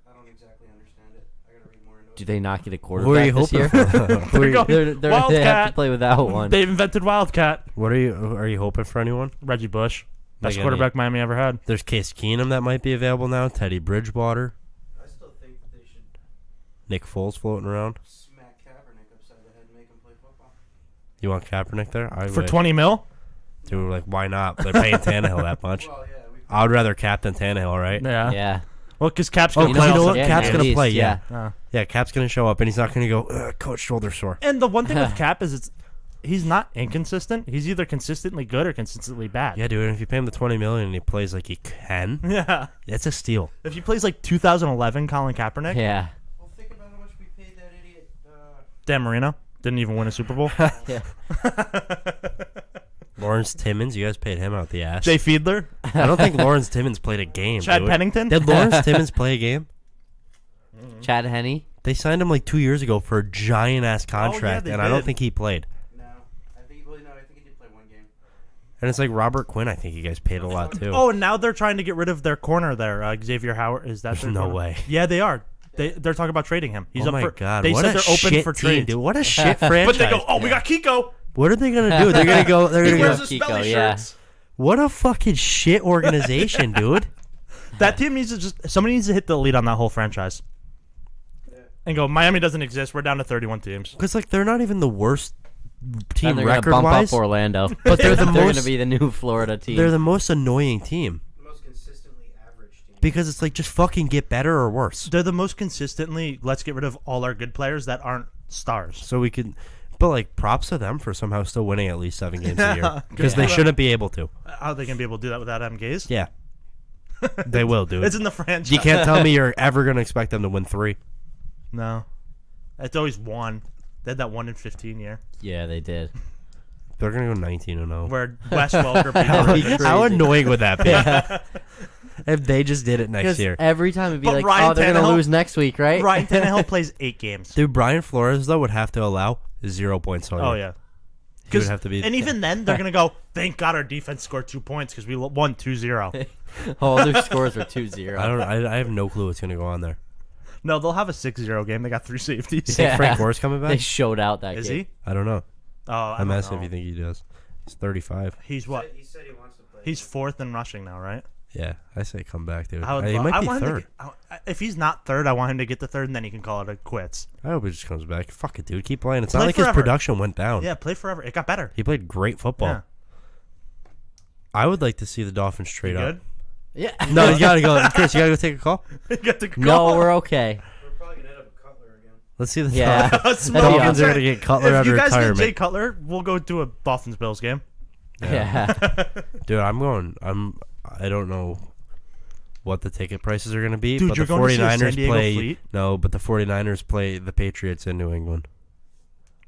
I don't exactly understand it. I gotta read more into it. Do they not get a Who quarterback are you this hoping year? for? Who are you- They have Wildcat. to play without one. They've invented Wildcat. What are you hoping for anyone? Reggie Bush. Best Like quarterback Miami ever had. There's Case Keenum that might be available now. Teddy Bridgewater, I still think that they should Nick Foles floating around. smack Kaepernick upside the head and make him play football. You want Kaepernick there? I For would. 20 mil? Dude, like why not? They're paying Tannehill that much. Well, yeah, we I would rather captain Tannehill, right? Yeah. Yeah. Well, because Cap's Oh, going to 'cause play you know all what? season. Cap's at gonna least, play, yeah. Uh, Yeah, Cap's gonna show up and he's not gonna go, coach, shoulder sore. And the one thing with Cap is he's not inconsistent. He's either consistently good or consistently bad. Yeah, dude. And if you pay him the $20 million and he plays like he can, Yeah. that's a steal. If he plays like 2011 Colin Kaepernick, Yeah. Well, think about how much we paid that idiot. Dan Marino didn't even win a Super Bowl. Yeah. Lawrence Timmons, you guys paid him out the ass. Jay Fiedler, I don't think Lawrence Timmons played a game. Chad dude. Pennington. Did Lawrence Timmons play a game? Chad Henne. They signed him like 2 years ago for a giant ass contract, they and I don't did. think he played. No, I think he did play one game. And it's like Robert Quinn. I think you guys paid a lot too. Oh, and now they're trying to get rid of their corner there. Xavier Howard. Is that their No corner? way. Yeah, they are. They're talking about trading him. He's oh up my for, god! They What said a they're open shit for team, trade. dude. What a shit franchise. But they go, oh, we got Kiko. What are they gonna do? They're gonna go. They're He gonna wears go. his Kiko, belly yeah. shirts. What a fucking shit organization, dude. That team needs to somebody needs to hit the lead on that whole franchise. And go, Miami doesn't exist. We're down to 31 teams. Because like they're not even the worst team And they're gonna record bump wise, up Orlando. but they're the They're most. gonna be the new Florida team. They're the most annoying team. The most consistently average team. because it's like just fucking get better or worse. They're the most consistently. Let's get rid of all our good players that aren't stars. So we could, but like props to them for somehow still winning at least 7 games a year Yeah. because they shouldn't be able to. How are they gonna be able to do that without Adam Gaze? Yeah, they will, dude. It's in the franchise. You can't tell me you're ever gonna expect them to win 3. No, it's always 1. They had that 1 in 15 year Yeah, they did. They're gonna go 19-0. where Wes Welker beat That would be the How crazy. annoying would that be? If they just did it next Because year. every time it'd be But like, Ryan oh, they're going to Tannehill- lose next week, right? Ryan Tannehill plays 8 games. Dude, Brian Flores, though, would have to allow 0 points all year. Oh yeah. He would have to be. And even then, they're gonna go. Thank God our defense scored 2 points because we won 2-0. Oh, their scores were 2-0. I have no clue what's going to go on there. No, they'll have a 6-0 game. They got 3 safeties. You think Frank Gore's coming They back? showed out that Is game. he? I don't know. Oh, I I'm don't asking know. if you think he does. He's 35. He's what? He said he wants to play. He's 4th in rushing now, right? Yeah, I say come back, dude. I would. He I might be want him to third. if he's not 3rd, I want him to get to 3rd, and then he can call it a quits. I hope he just comes back. Fuck it, dude. Keep playing. It's Play not like forever. his production went down. Yeah, play forever. It got better. He played great football. Yeah. I would like to see the Dolphins trade You up. good? Yeah. No, you gotta go. Chris, you gotta go take a call. You got the No, call. we're okay. We're probably gonna end up with Cutler again. Let's see the Yeah. Dolphins. Smoke. Dolphins are That's gonna get Cutler If out of you guys get Jay retirement. Cutler, we'll go to a Dolphins Bills game. Yeah. Dude, I don't know what the ticket prices are gonna be, Dude, but you're the going to see a San 49ers Diego play. Fleet? No, but the 49ers play the Patriots in New England.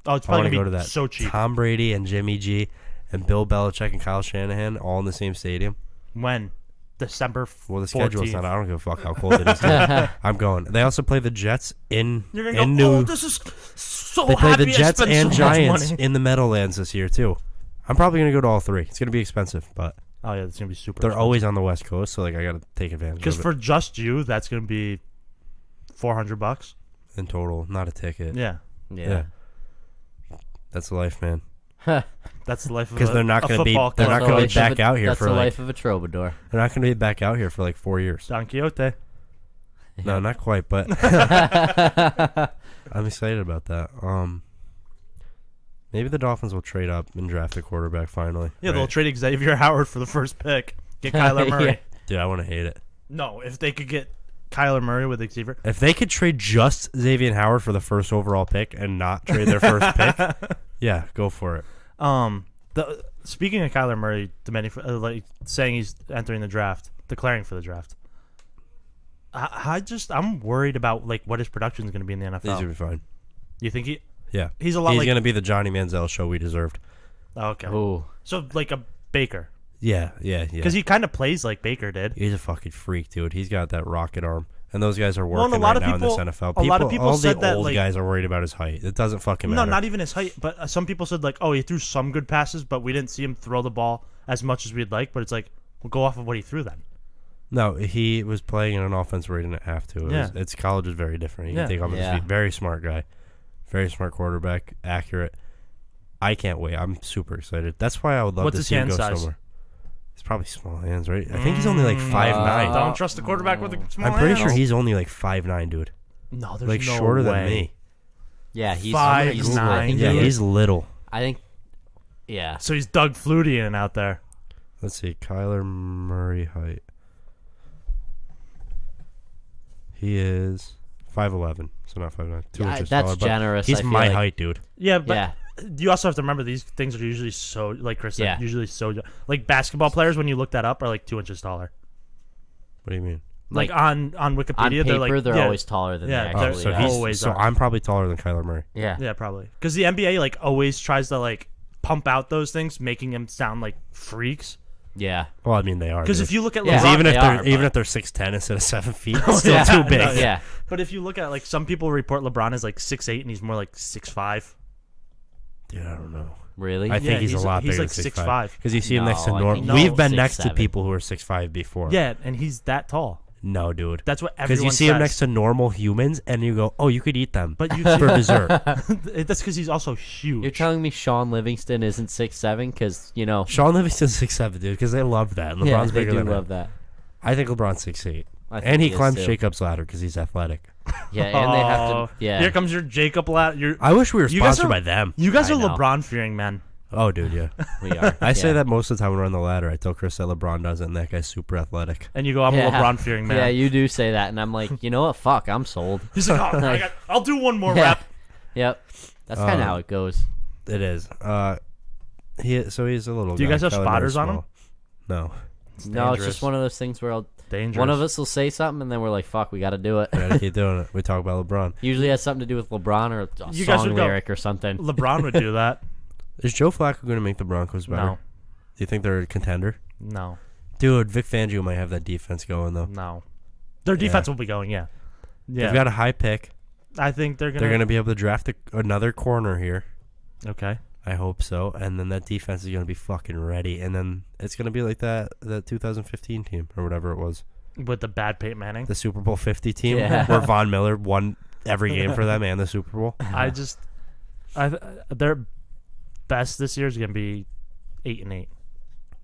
Oh, it's I want probably to go gonna to be that. so cheap. Tom Brady and Jimmy G and Bill Belichick and Kyle Shanahan all in the same stadium. When? December 14th. Well, the schedule's not. I don't give a fuck how cold it is. Dude. I'm going. They also play the Jets in You're gonna in go, New. oh, this is so They play happy the I Jets spent and so much Giants money. in the Meadowlands this year too. I'm probably gonna go to all 3. It's gonna be expensive, but Oh yeah, it's gonna be super. they're always on the West Coast, so like I gotta take advantage because of it for just you, that's gonna be $400. in total, not a ticket. Yeah, Yeah. That's the life, man. that's the life of Because a, they're not a gonna be. football They're club. not gonna be Life of back a- out here That's for the like. life of a troubadour. They're not gonna be back out here for like 4 years. Don Quixote. No, not quite, but I'm excited about that. Maybe the Dolphins will trade up and draft a quarterback finally. Yeah, right? they'll trade Xavier Howard for the first pick. Get Kyler Murray. Yeah. Dude, I want to hate it. No, if they could get Kyler Murray with Xavier. If they could trade just Xavier Howard for the first overall pick and not trade their first pick, yeah, go for it. Speaking of Kyler Murray, demanding for, like saying he's entering the draft, declaring for the draft. I'm worried about like what his production is going to be in the He's NFL. gonna be fine. You think Yeah, he's a lot He's like gonna be the Johnny Manziel show we deserved. okay, Ooh. so like a Baker Yeah. because he kind of plays like Baker did. He's a fucking freak, dude. He's got that rocket arm, and those guys are Well, and working a lot right of now in people- this NFL. a lot of people all said the that, old like- guys are worried about his height. It doesn't fucking No, matter. not even his height, but some people said like, oh, he threw some good passes, but we didn't see him throw the ball as much as we'd like. But it's like, we'll go off of what he threw then. No, he was playing in an offense where he didn't have to. It's college is very different. He Yeah. can take off his Yeah. feet. Very smart guy. Very smart quarterback. Accurate. I can't wait. I'm super excited. That's why I would love What's to his see him hand go size? somewhere. He's probably small hands, right? I think he's only like 5'9". Don't trust the quarterback with a small I'm pretty hands. sure he's only like 5'9", dude. No, there's Like no shorter way. than me. Yeah, he's 5'9", I think Yeah, he is. he's little. I think. Yeah. So he's Doug Flutie out there. Let's see. Kyler Murray height. He is 5'11", so not 5'9". 2 Yeah, inches that's taller, but generous, He's I feel my like. height, dude. Yeah, but Yeah. you also have to remember these things are usually so, like Chris said, Yeah. usually so, like basketball players, when you look that up, are like 2 inches taller. What do you mean? Like, Like, on Wikipedia, On paper, they're like, they're yeah, always taller than Yeah, they they're- actually so are. he's always so are. I'm probably taller than Kyler Murray. Yeah. Yeah, probably. Because the NBA, like, always tries to, like, pump out those things, making them sound like freaks. Yeah. Well, I mean they are. Because dude. if you look at Yeah. LeBron, even if they they're are, even but- if they're 6'10" instead of 7 feet, it's still Yeah. too big. No, Yeah. but if you look at, like, some people report LeBron as, like, 6'8", and he's more like 6'5". Dude, I don't know. Really? I Yeah, think he's a lot he's bigger like than 6'5". Because you see him next to No, I Norm. think We've he's been next to 6'7". people who are 6'5" before. Yeah, and he's that tall. No, dude. That's what Because everyone you see says. him next to normal humans, and you go, "Oh, you could eat them." But you for dessert. that's because he's also huge. You're telling me Sean Livingston isn't 6'7"? Because, you know. Sean Livingston's 6'7", dude, because they love that. And LeBron's Yeah, they bigger do than love him. that. I think LeBron's 6'8", I think and he is, climbs too. Jacob's ladder because he's athletic. Yeah, and they have Oh, to. Yeah. Here comes your Jacob Lat. I wish we were You guys sponsored are- by them. You guys I are know. LeBron fearing men. Oh, dude, yeah. We are. I say yeah. that most of the time when we're on the ladder. I tell Chris that LeBron does it, and that guy's super athletic. And you go, I'm a LeBron fearing man. Yeah, you do say that, and I'm like, you know what? Fuck, I'm sold. He's like, oh, I'll do one more Yeah. rep. Yep. That's kind of how it goes. It is. So he's a little. Do you guy. guys have Kyler spotters Murray's on him? small. No. No, it's dangerous. just one of those things where Dangerous. one of us will say something, and then we're like, fuck, we got to do it. We gotta keep doing it. We talk about LeBron. Usually has something to do with LeBron or a You guys song would go- lyric or something. LeBron would do that. Is Joe Flacco going to make the Broncos better? No. Do you think they're a contender? No. Dude, Vic Fangio might have that defense going though. No. Their defense will be going, yeah. Yeah. They've got a high pick. I think they're They're going to be able to draft another corner here. Okay. I hope so. And then that defense is going to be fucking ready. And then it's going to be like that 2015 team or whatever it was. With the bad Peyton Manning. The Super Bowl 50 team Yeah. where Von Miller won every game for them and the Super Bowl. Their best this year is going to be 8-8.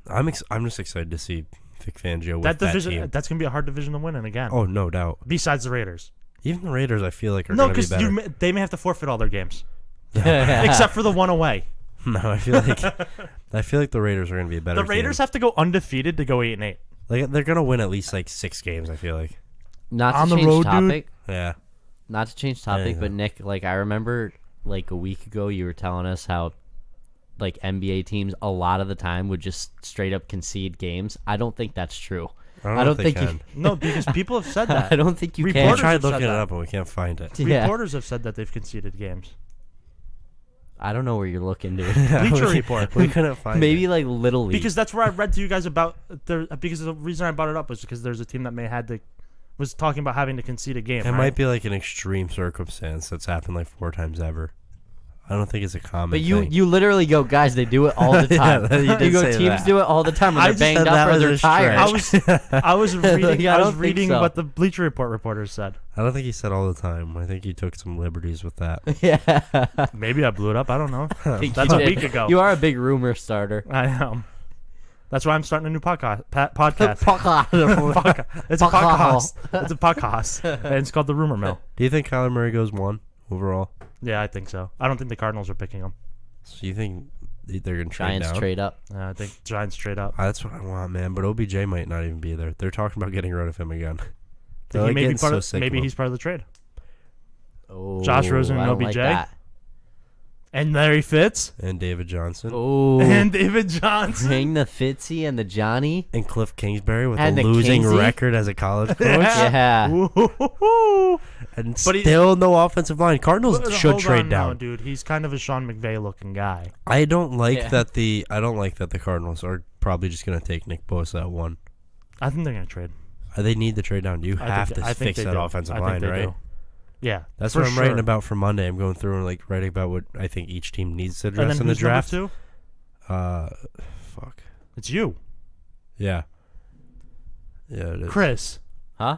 I'm just excited to see Vic Fangio with That division, team. that's going to be a hard division to win in again. Oh, no doubt. Besides the Raiders. Even the Raiders, I feel like, are No, going to be because better. they may have to forfeit all their games. Yeah. Except for the one away. No, I feel like the Raiders are going to be a better The Raiders team. have to go undefeated to go 8-8. Like they're going to win at least like 6 games, I feel like. Not to On the change road, dude. topic. Yeah. Not to change topic, Anything. but Nick, like I remember, like a week ago, you were telling us how, like NBA teams, a lot of the time would just straight up concede games. I don't think that's true. I don't think you. can. No, because people have said that. I don't think you I Reporters can. tried have said looking it that. up and we can't find it. Yeah. Reporters have said that they've conceded games. I don't know where you're looking, dude. Bleacher Report. We couldn't find Maybe it. like Little League. Because that's where I read to you guys about because the reason I brought it up was because there's a team that was talking about having to concede a game. It right? might be like an extreme circumstance that's happened like 4 times ever. I don't think it's a common But thing. you literally go, guys. They do it all the time. Yeah, you did go, say teams that. do it all the time when I they're just banged said up that or was they're a stretch. tired. I was reading. I I don't was think reading so. what the Bleacher Report reporters said. I don't think he said all the time. I think he took some liberties with that. Yeah, Maybe I blew it up. I don't know. I think That's you a did. week ago. You are a big rumor starter. I am. That's why I'm starting a new podcast. Podcast. Podcast. It's a podcast. It's a podcast. And it's called The Rumor Mill. Do you think Kyler Murray goes 1 overall? Yeah, I think so. I don't think the Cardinals are picking him. So you think they're going to trade Giants down? trade up. I think Giants straight up. That's what I want, man. But OBJ might not even be there. They're talking about getting rid of him again. They're He like may be getting part so of, sick maybe of him. he's part of the trade. Oh, Josh Rosen and I don't OBJ? Like that. And Larry Fitz And David Johnson. Oh, and David Johnson. bring the Fitzy and the Johnny. And Cliff Kingsbury with And a the losing Kingsy? record as a college coach. Yeah. Ooh. And But he- still no offensive line. Cardinals should Hold trade on down. now, dude. He's kind of a Sean McVay looking guy. I don't like Yeah. that the Cardinals are probably just going to take Nick Bosa at 1. I think they're gonna trade. They need to trade down. You have to I think fix they that do. offensive I think line, they right? do. Yeah, That's for what I'm sure. writing about for Monday. I'm going through and like writing about what I think each team needs to And address then in the who's draft. number 2? Fuck. It's you, Yeah. Yeah, it is. Chris. Huh?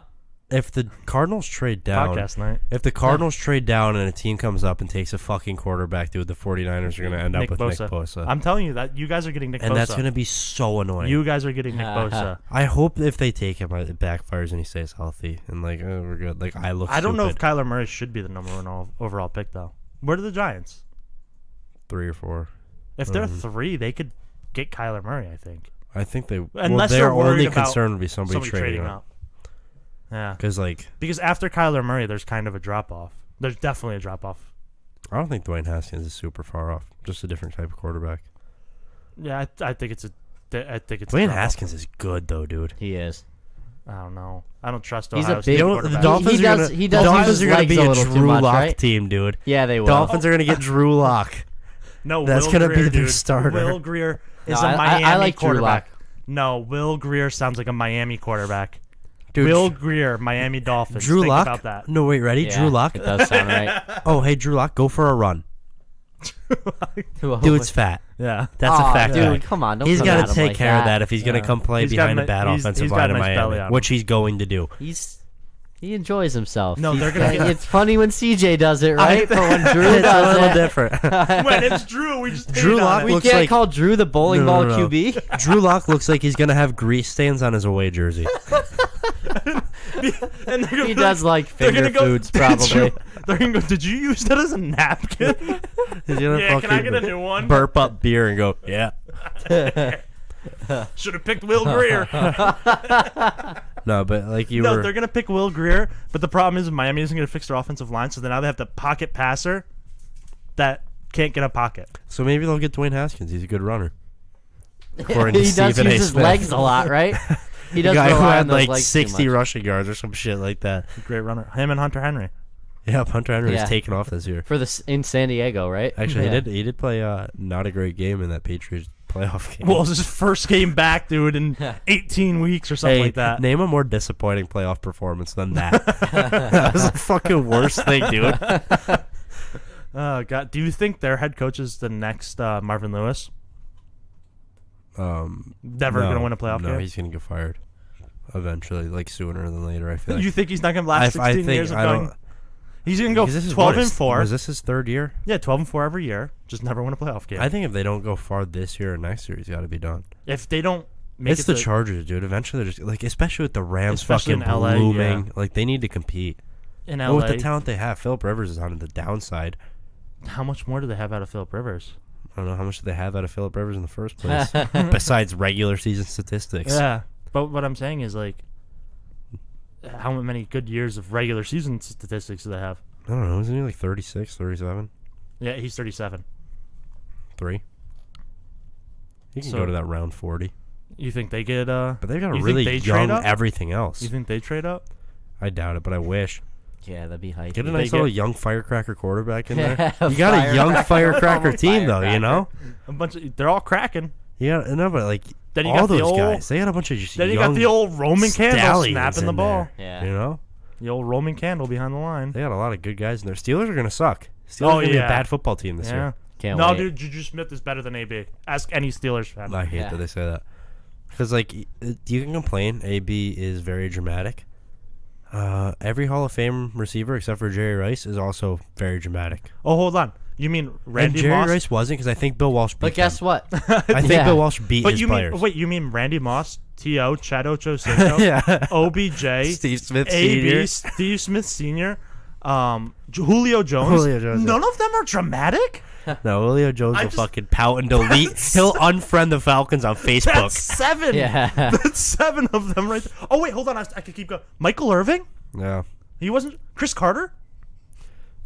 If the Cardinals trade down, Podcast night. if the Cardinals trade down and a team comes up and takes a fucking quarterback, dude, the 49ers are going to end Nick up with Bosa. Nick Bosa. I'm telling you that you guys are getting Nick And Bosa. that's going to be so annoying. You guys are getting Nick Bosa. I hope if they take him, it backfires and he stays healthy. And like, oh, we're good. Like, I look I don't know if stupid. Kyler Murray should be the number 1 overall pick though. Where are the Giants? 3 or 4. If they're 3, they could get Kyler Murray. I think. I think they. Unless their they're worried only about concern would be somebody trading trading up. up. Yeah, Because like, because after Kyler Murray, there's kind of a drop off. There's definitely a drop off. I don't think Dwayne Haskins is super far off. Just a different type of quarterback. Yeah, I think it's a. I think it's a Dwayne drop-off. Haskins is good though, dude. He is. I don't know. I don't trust He's Ohio a State big- You know, quarterback. the Dolphins He are does- gonna, he the does use Dolphins his are gonna legs be a a little too Drew much, Lock right? team, dude. Yeah, they will. Dolphins are gonna get Drew Lock. No, That's Will gonna be Grier, their dude. starter. Will Greer is No, a I Miami like Drew quarterback. Lock. No, Will Greer sounds like a Miami quarterback. Dude, Will Greer, Miami Dolphins. Drew Think Lock. about that. No, wait, ready? Yeah, Drew Lock. It does sound right. Oh, hey, Drew Lock, go for a run. Dude's fat. Yeah. That's Aw, a fact. dude, guy. come on, don't He's come got at to him take like care of that if he's going Yeah. to come play He's got behind a a bad he's offensive got a line in nice belly Miami, on him. which he's going to do. He enjoys himself. No, they're gonna get- It's funny when CJ does it, right? But when Drew It's a does little it, different. When it's Drew, we just Drew hate on Lock it. we looks can't like- call Drew the bowling No, ball no, no. QB. Drew Lock looks like he's going to have grease stains on his away jersey. And they're gonna He be does like they're gonna finger go- foods, probably. They're gonna go, did you use that as a napkin? He's gonna Yeah, can I fucking get a new one? burp up beer and go, yeah. Should have picked Will Greer. No, but like you No, were. they're gonna pick Will Greer, but the problem is Miami isn't gonna fix their offensive line, so then now they have the pocket passer that can't get a pocket. So maybe they'll get Dwayne Haskins. He's a good runner. According he to does Stephen A. use his Smith. legs a lot, right? He The does guy who rely on had those like legs too 60 much. rushing yards or some shit like that. Great runner. Him and Hunter Henry. Yeah, Hunter Henry Yeah. was taken off this year. For in San Diego, right? Actually, Yeah. he did play not a great game in that Patriots playoff game. Well, it was his first game back, dude, in 18 weeks or something Hey, like that. name a more disappointing playoff performance than that. That was the fucking worst thing, dude. God, do you think their head coach is the next Marvin Lewis? Never No, gonna win a playoff no, game. he's gonna get fired eventually, like sooner than later. I feel like. You think he's not gonna last 16 years of I going? don't. He's gonna go because this is 12 what, and his- 4. Was this his third year? Yeah, 12 and 4 every year. Just never win a playoff game. I think if they don't go far this year or next year, he's got to be done. If they don't make It's it the to- Chargers, dude. Eventually, they're just like, especially with the Rams Especially fucking in LA, blooming. yeah. Like they need to compete. in But with LA, the talent they have, Philip Rivers is on the downside. how much more do they have out of Philip Rivers? I don't know how much do they have out of Philip Rivers in the first place, besides regular season statistics. Yeah, but what I'm saying is like, how many good years of regular season statistics do they have? I don't know. Isn't he like 36, 37, Yeah, he's 37. 3? He can So- go to that round 40. You think they get? But they've got a you think really they trade young up? everything else. You think they trade up? I doubt it, but I wish. Yeah, that'd be hype. Get a They nice get- little young firecracker quarterback in there. Yeah, You got a young firecracker Firecracker. team, though, you know? A bunch of they're all cracking. Yeah, no, but like Then you all got the those old- guys, they got a bunch of just Then you young got the old Roman candle stallions snapping the in ball. there, Yeah. you know? The old Roman candle behind the line. They got a lot of good guys in there. Steelers are going to suck. Steelers Oh, are going to be yeah. a bad football team this Yeah. year. Can't No, wait. dude, Juju Smith is better than AB. Ask any Steelers fan. I hate Yeah. that they say that. Because, like, you can complain. AB is very dramatic. Every Hall of Fame receiver except for Jerry Rice is also very dramatic. Oh, hold on. You mean Randy and Jerry Moss? Rice wasn't because I think Bill Walsh beat But guess them. what? I think Yeah. Bill Walsh beat But his you players. mean wait? You mean Randy Moss, T.O., Chad Ochocinco, yeah. OBJ, Steve Smith AB, Sr. Steve Smith Sr., Julio Jones. Julio Jones, yeah. None of them are dramatic. No, Julio Jones I will just- fucking pout and delete. He'll unfriend the Falcons on Facebook. That's 7. Yeah. That's 7 of them right there. Oh wait, hold on. I could keep going. Michael Irving. Yeah. He wasn't. Chris Carter.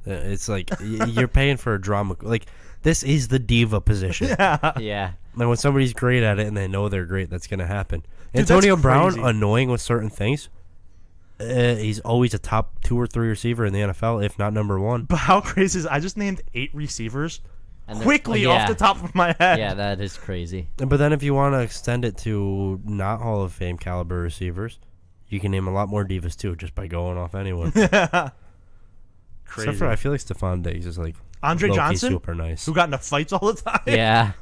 It's like you're paying for a drama. Like, this is the diva position. Yeah. Like, when somebody's great at it and they know they're great, that's going to happen. Dude, Antonio that's Brown, crazy. annoying with certain things. He's always a top 2 or 3 receiver in the NFL, if not number 1. But how crazy is I just named 8 receivers And they're- quickly yeah. off the top of my head. Yeah, that is crazy. But then if you want to extend it to not Hall of Fame caliber receivers, you can name a lot more divas too, just by going off anyone. Crazy. Except for I feel like Stephon Diggs is like Andre low-key Johnson, super nice. who got into fights all the time. Yeah.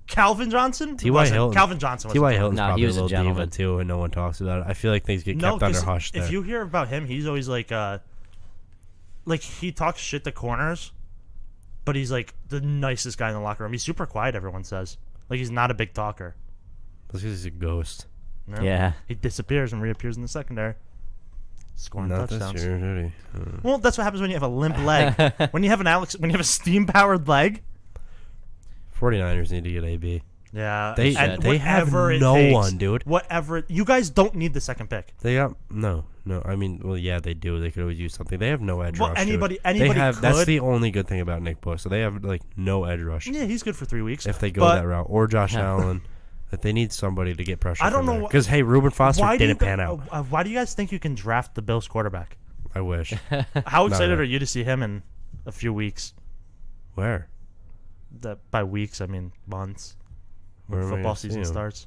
Calvin Johnson. T.Y. Wasn't. Hilton. Calvin Johnson. Was T.Y. Hilton's No, he probably a was a little diva gentleman. too, and no one talks about it. I feel like things get No, kept under 'cause hush there. if you hear about him, he's always like he talks shit to corners, but he's like the nicest guy in the locker room. He's super quiet. Everyone says like he's not a big talker. This is a ghost. No. Yeah. He disappears and reappears in the secondary, scoring Not touchdowns. this year, did he? Well, that's what happens when you have a limp leg. when you have a steam-powered leg. 49ers need to get AB. Yeah, They and they have whatever it no takes, one, dude. Whatever you guys don't need the second pick. They got no. I mean, well, yeah, they do. They could always use something. They have no edge Well, rush. dude. anybody They have. That's could. the only good thing about Nick Bosa. So they have like no edge rush Yeah, he's good for 3 weeks. if they go but that route, or Josh Allen. That they need somebody to get pressure. I don't know because hey, Reuben Foster why do you didn't pan out. Why do you guys think you can draft the Bills quarterback? I wish. How excited really. are you to see him in a few weeks? Where? By weeks, I mean months. Where When am I football gonna see season him? starts.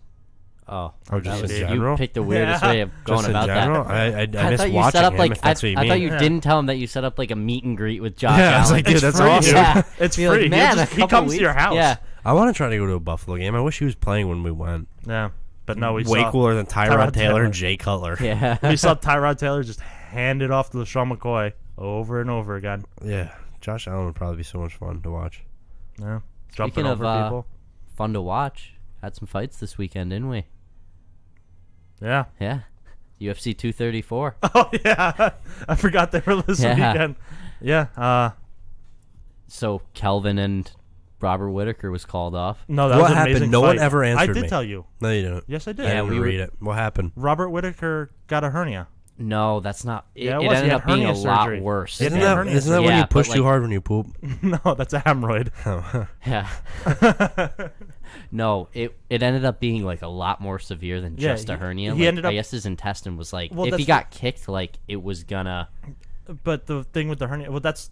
Oh, Oh, just that in was- general? You picked the weirdest way of going Just in about general, that. I miss thought you watching set up him. like if that's what you mean. I thought you Yeah. didn't tell him that you set up like a meet and greet with Josh Yeah, I Allen. was like, dude, It's that's free, awesome. Yeah. It's Be like, free. man, he a couple comes to your weeks- house. Yeah. I want to try to go to a Buffalo game. I wish he was playing when we went. Yeah. But no, we Way saw cooler than Tyrod Tyrod Taylor Taylor. and Jay Cutler. Yeah. we saw Tyrod Taylor just hand it off to LaShawn McCoy over and over again. Yeah, Josh Allen would probably be so much fun to watch. Yeah. Jumping Speaking of over people. fun to watch, had some fights this weekend, didn't we? Yeah. Yeah. UFC 234. Oh yeah, I forgot they were this Yeah. weekend. Yeah. So Kelvin and Robert Whitaker was called off. No, that What was an happened? amazing No one fight. ever I answered did me. tell you. No, you didn't. Yes, I did. I Yeah, didn't we were- read it. What happened? Robert Whitaker got a hernia. No, that's not. It, Yeah, it it was. He ended had up being a hernia lot surgery. worse. Yeah, Isn't yeah, that, hernia isn't that when surgery. you push Yeah, but, too like- hard when you poop? No, that's a hemorrhoid. Oh. No, it ended up being like a lot more severe than Yeah, just a hernia. he Like, ended up- I guess his intestine was like, Well, if he that's got kicked, like it was gonna. But the thing with the hernia, well, that's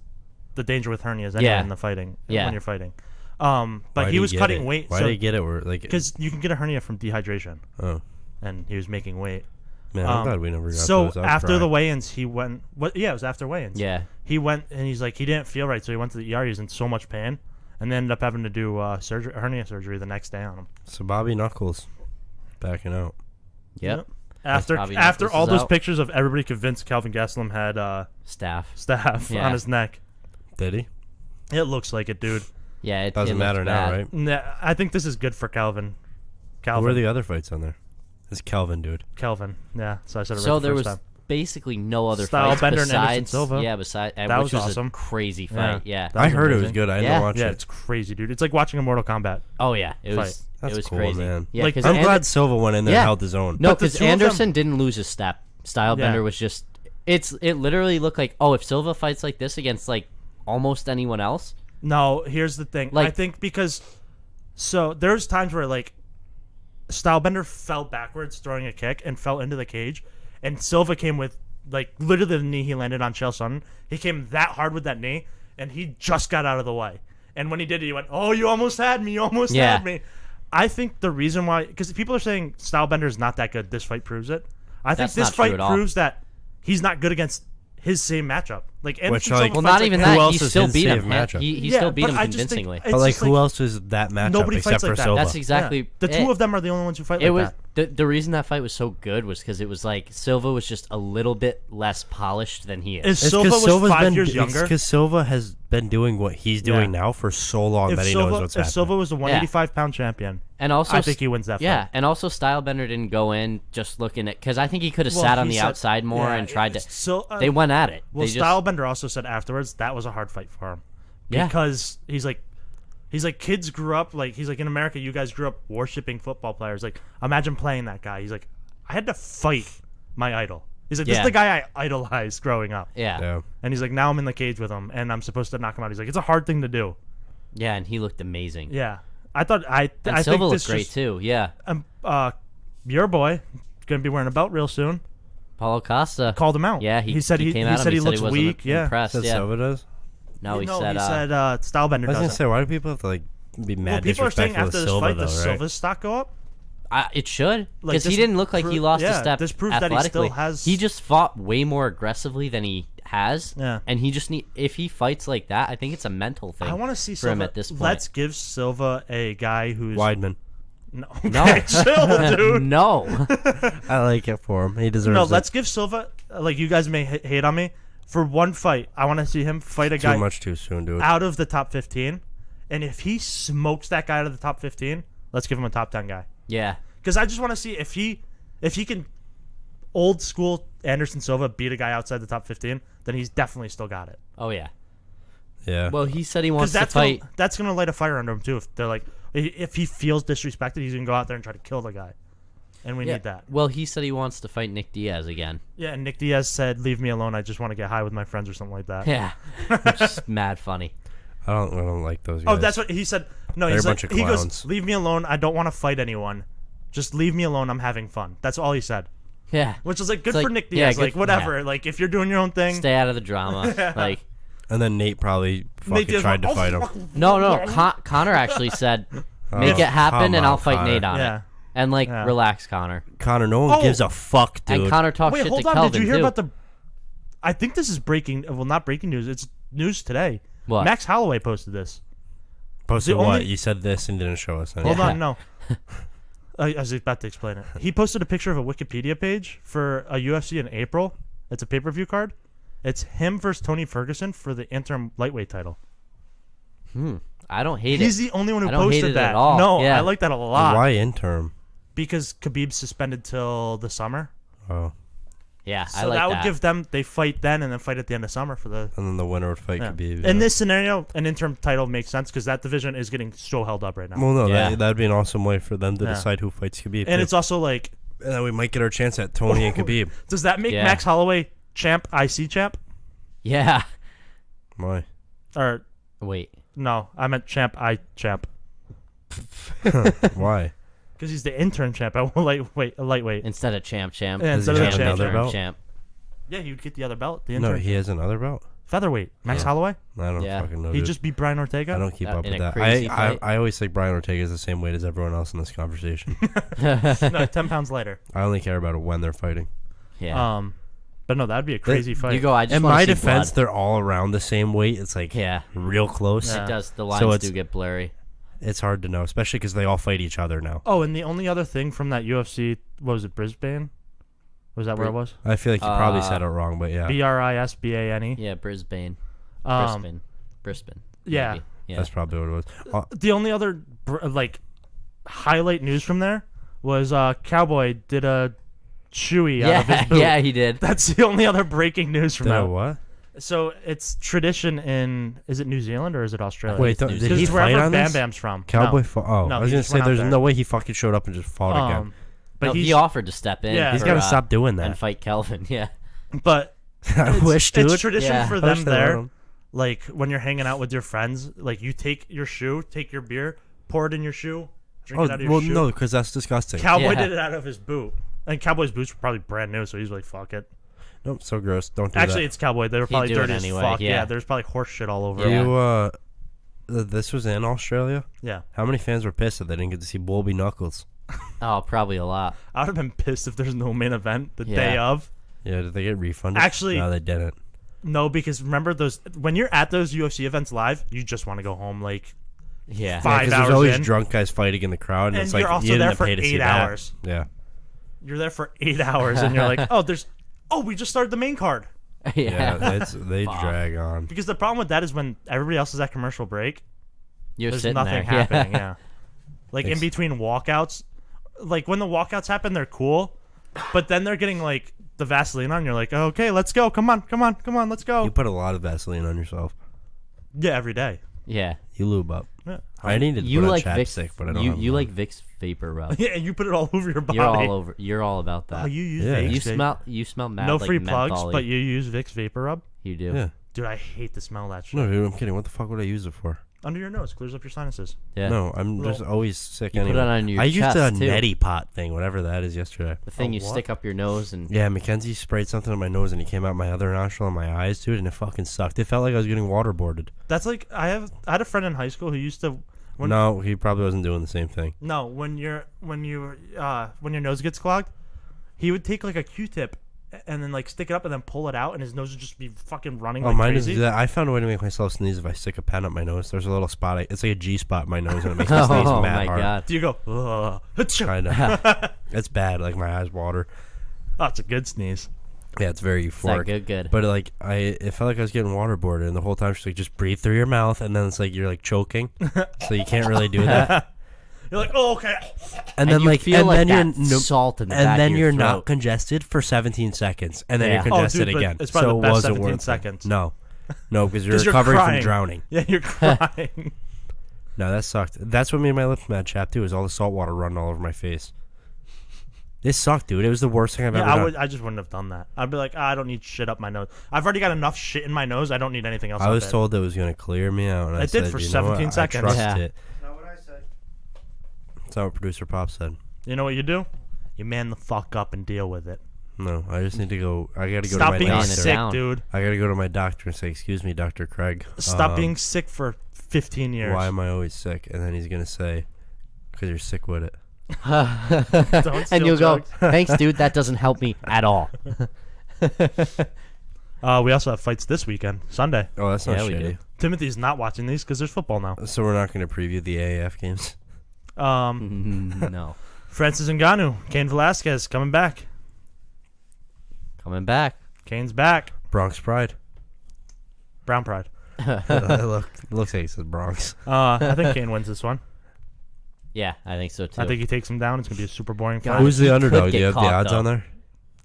the danger with hernias anyway Yeah. in the fighting. Yeah. When you're fighting. Why But did he was get cutting it? weight. Why did he get it? Where like? Because you can get a hernia from dehydration, Oh and he was making weight. man, I'm glad we never got So those. I'd after cry. the weigh-ins, he went. What? Yeah, it was after weigh-ins. Yeah. He went and he's like he didn't feel right, so he went to the ER. He was in so much pain, and they ended up having to do hernia surgery the next day on him. So Bobby Knuckles backing out. Yep. After Bobby after Knuckles all is those out. pictures of everybody convinced Calvin Gastelum had Staff. staph Yeah. on his neck. Did he? It looks like it, dude. Yeah. It Doesn't it matter looks now, bad. right? Nah, I think this is good for Calvin. What were the other fights on there? It's Kelvin, dude. Kelvin. Yeah. So I said it right So the there first was time. basically no other Style fights Bender and besides. Anderson Silva. Yeah, besides That which was was awesome. a crazy fight. Yeah. That I was heard it was amazing. good. I Yeah. didn't watch Yeah, it. it's crazy, dude. It's like watching a Mortal Kombat. Oh yeah, it Fight. was. That's it was cool, crazy. man. Yeah, Like, 'cause I'm Ander- glad Silva went in there Yeah. and held his own. No, But the because two of them- Anderson didn't lose a step. Stylebender Yeah. was just. It literally looked like, oh, if Silva fights like this against like almost anyone else. No, here's the thing. Like- I think because so there's times where like Stylebender fell backwards throwing a kick and fell into the cage, and Silva came with like literally the knee he landed on Chael Sonnen. He came that hard with that knee, and he just got out of the way. And when he did it, he went, "Oh, you almost had me! You almost Yeah. had me!" I think the reason why, because people are saying Stylebender is not that good. This fight proves it. I think That's this not true fight at all. proves that he's not good against his same matchup. Like Anderson like- Silva Well, fights not like even who that. else He is still his beat him. same matchup? He Yeah, still beat but him I just think convincingly. it's But like, just who else is that matchup Nobody except fights for like that. Silva? That's exactly Yeah. The two it. of them are the only ones who fight It like was that. the reason that fight was so good was because it was like Silva was just a little bit less polished than he is. If Silva was 5 years younger, Because Silva has been doing what he's doing now for so long that he knows what's if happening. Silva was the 185-pound champion, And also, I think he wins that fight. Yeah, and also Stylebender didn't go in just looking at because I think he could have Well, sat on he the said- outside more yeah, and tried to. So They went at it. Well, they just, Stylebender also said afterwards that was a hard fight for him. Yeah. Because he's like kids grew up like he's like in America you guys grew up worshiping football players. Like imagine playing that guy. He's like I had to fight my idol. He's like this is Yeah. the guy I idolized growing up. yeah, yeah. And he's like now I'm in the cage with him and I'm supposed to knock him out. He's like it's a hard thing to do. yeah, and he looked amazing. Yeah. I thought I and I Silva think looked this great just, too. Yeah, your boy gonna be wearing a belt real soon. Paulo Costa Called him out. Yeah, he said he came out said he looks wasn't weak. Yeah. impressed. Said Yeah, Silva does. no, he no, said. he said Stylebender I was gonna doesn't. say, why do people have to like be Well, mad people are saying disrespectful after to this Silva fight, though, does right? Silva's stock go up? It should Like, because he this didn't look like he lost a yeah, step. this proves that he athletically. still has- He just fought way more aggressively than he has. Yeah. and he just if he fights like that, I think it's a mental thing. I want to see for him Silva. at this point. Let's give Silva a guy who's Weidman. no, No. okay, chill, dude. no. I like it for him. He deserves No, it. let's give Silva. Like you guys may hate on me for one fight. I want to see him fight a too guy much too soon, dude. out of the top 15, and if he smokes that guy out of the top 15, let's give him a top 10 guy. Yeah. Because I just want to see if he can old school Anderson Silva beat a guy outside the top 15, then he's definitely still got it. Oh yeah. Yeah. Well, he said he Because wants to that's fight. that's gonna light a fire under him too. If they're like, if he feels disrespected, he's gonna go out there and try to kill the guy, and we Yeah. need that. Well, he said he wants to fight Nick Diaz again. Yeah, and Nick Diaz said, "Leave me alone. I just want to get high with my friends or something like that." Yeah, which is mad funny. I don't like those guys. Oh, that's what he said. No, They're he's a bunch like, of he goes, clowns. "Leave me alone. I don't want to fight anyone. Just leave me alone. I'm having fun." That's all he said. Yeah, Which is like good It's like, for Nick yeah, Diaz. good Like for- whatever. yeah. Like if you're doing your own thing. stay out of the drama. Like, And then Nate probably fucking Diaz tried to went, fight "Oh, him. no. Connor actually said, "Make it happen, come and I'll on, fight Connor. Nate on Yeah. it." And like, Yeah. relax, Connor. Connor, no one Oh. gives a fuck, dude. And Connor talked Wait, shit hold to on. Kelvin Did you hear too. about the? I think this is breaking. Well, not breaking news. It's news today. What? Max Holloway posted this. Posted the what? only- You said this and didn't show us. Hold Yeah. on, no. I was about to explain it. He posted a picture of a Wikipedia page for a UFC in April. It's a pay-per-view card. It's him versus Tony Ferguson for the interim lightweight title. I don't hate He's it. the only one who I don't hate posted it that. at all. No, Yeah. I like that a lot. Why interim? Because Khabib's suspended till the summer. Oh, Yeah, So I like that that. would give them, they fight then and then fight at the end of summer for the. And then the winner would fight Yeah. Khabib. In this scenario, an interim title makes sense because that division is getting so held up right now. Well, no, Yeah. that'd be an awesome way for them to Yeah. decide who fights Khabib. And too. it's also like, And then we might get our chance at Tony and Khabib. does that make Yeah. Max Holloway champ, IC champ? Yeah. Why? Or Wait. no, I meant champ, I champ. Why? Because he's the intern champ at lightweight. Instead of champ. Yeah, Does instead he of have the champ. another belt? champ. Yeah, he would get the other belt. The intern No, he has another belt. featherweight. Max Yeah. Holloway. I don't Yeah. fucking know. He dude. just beat Brian Ortega. I don't keep up in with a that. crazy I fight. always think Brian Ortega is the same weight as everyone else in this conversation. No, 10 pounds lighter. I only care about it when they're fighting. Yeah. But no, that'd be a crazy fight. you go. I just In wanna my see defense, blood. they're all around the same weight. It's like Yeah. real close. Yeah. It does. The So lines it's- do get blurry. It's hard to know, especially because they all fight each other now. Oh, and the only other thing from that UFC, what was it, Brisbane? Was that where it was? I feel like you probably said it wrong, but yeah, Brisbane. Yeah, Brisbane. Brisbane. yeah. Maybe. Yeah. that's probably what it was. The only other highlight news from there was Cowboy did a shoey out of his Yeah. boot. Yeah, he did. That's the only other breaking news from Did I that. what? So it's tradition in, is it New Zealand or is it Australia? Wait, New did Zealand. he It's fight wherever on Bam this? Bam's from. Cowboy No. fought. Oh, No, I was he gonna just say went out there's there. no way he fucking showed up and just fought again. But No, he's, he offered to step in. Yeah. He's for, got to stop doing and that. fight Kelvin. Yeah. but I wish, dude. it's tradition Yeah. for I them wish they let there. him. Like when you're hanging out with your friends, like you take your shoe, take your beer, pour it in your shoe, drink Oh, it out of your well, shoe. no, because that's disgusting. Cowboy Yeah. did it out of his boot. And Cowboy's boots were probably brand new, so he's like, fuck it. Nope, so gross. Don't do Actually, that. it's Cowboy. They were He'd probably do it dirty as anyway, fuck. yeah. There's probably horse shit all over Yeah. them. This was in Australia. Yeah. How many fans were pissed that they didn't get to see Bulby Knuckles? Oh, probably a lot. I would have been pissed if there's no main event the Yeah. day of. Yeah, did they get refunded? Actually- no, they didn't. No, because remember when you're at those UFC events live, you just want to go home like Yeah. Five Because there's hours always in. drunk guys fighting in the crowd, and, And it's like you're also you didn't there for pay to see 8 that. hours. Yeah, You're there for 8 hours and you're like, we just started the main card. yeah, they Fuck. drag on. Because the problem with that is when everybody else is at commercial break, You're there's sitting nothing there. happening. Yeah. Like in Ex- between walkouts, like when the walkouts happen, they're cool, but then they're getting like the Vaseline on. You're like, okay, let's go. Come on, let's go. You put a lot of Vaseline on yourself. Yeah, every day. Yeah. You lube up. Yeah. I needed to You put on like Vicks. chapstick, but I don't. You have you mine. like Vicks vapor rub. Yeah, and you put it all over your body. You're all over. You're all about Oh, that. you use Yeah. Vicks. You Vape- smell mad. no like free plugs, mentholy. but you use Vicks Vapor Rub. You do. Yeah. Dude, I hate the smell of that shit. No, dude, I'm kidding. What the fuck would I use it for? Under your nose, clears up your sinuses. Yeah. No, I'm Little- just always sick You put anyway. it on your I used a chest, too. neti pot thing, whatever that is, yesterday. The thing A you what? stick up your nose and Yeah, Mackenzie sprayed something on my nose, and it came out my other nostril and my eyes, dude, and it fucking sucked. It felt like I was getting waterboarded. That's like I had a friend in high school who used to. When, No, he probably wasn't doing the same thing. No, when your nose gets clogged, he would take like a Q-tip and then like stick it up and then pull it out, and his nose would just be fucking running Oh, like mine crazy. is that. I found a way to make myself sneeze if I stick a pen up my nose. There's a little spot. It's like a G spot in my nose, and it makes me sneeze oh mad my hard. god. Do you go? Achoo. Kind of. It's bad. Like my eyes water. Oh, it's a good sneeze. Yeah, it's very It's like euphoric. good. But like it felt like I was getting waterboarded, and the whole time she's like, just breathe through your mouth, and then it's like you're like choking, so you can't really do that. You're like, oh, okay. And And then you like, feel and like then that you're salt in the back and of then your you're throat. not congested for 17 seconds, and then Yeah. you're Oh, congested dude, but again. it's probably So the it best wasn't 17 worth it. seconds. No, because you're 'Cause you're recovering from crying. drowning. Yeah, you're crying. No, that sucked. That's what made my lips mad chapped too. Is all the salt water running all over my face. This sucked, dude. It was the worst thing I've ever done. I just wouldn't have done that. I'd be like, I don't need shit up my nose. I've already got enough shit in my nose. I don't need anything else. I up was it. told it was going to clear me out. And I It did said, for you know what? 17 seconds. I trust Yeah. it. Not what I said. That's not what producer Pop said. You know what you do? You man the fuck up and deal with it. No, I just need to go. I got to go Stop to my being Man it doctor. sick, down. dude. I got to go to my doctor and say, "Excuse me, Dr. Craig. Stop being sick for 15 years. Why am I always sick?" And then he's going to say, "Because you're sick with it." Don't steal and you'll go, jokes. thanks, dude. That doesn't help me at all. We also have fights this weekend, Sunday. Oh, that's not Yeah, we shitty. do. Timothy's not watching these because there's football now. So we're not going to preview the AAF games. No. Francis Ngannou, Cain Velasquez coming back. Coming back. Cain's back. Bronx Pride. Brown Pride. It looks like it says Bronx. I think Cain wins this one. Yeah, I think so too. I think he takes him down. It's gonna be a super boring God. fight. Who's the he underdog? could Do you get have the caught, odds though. on there?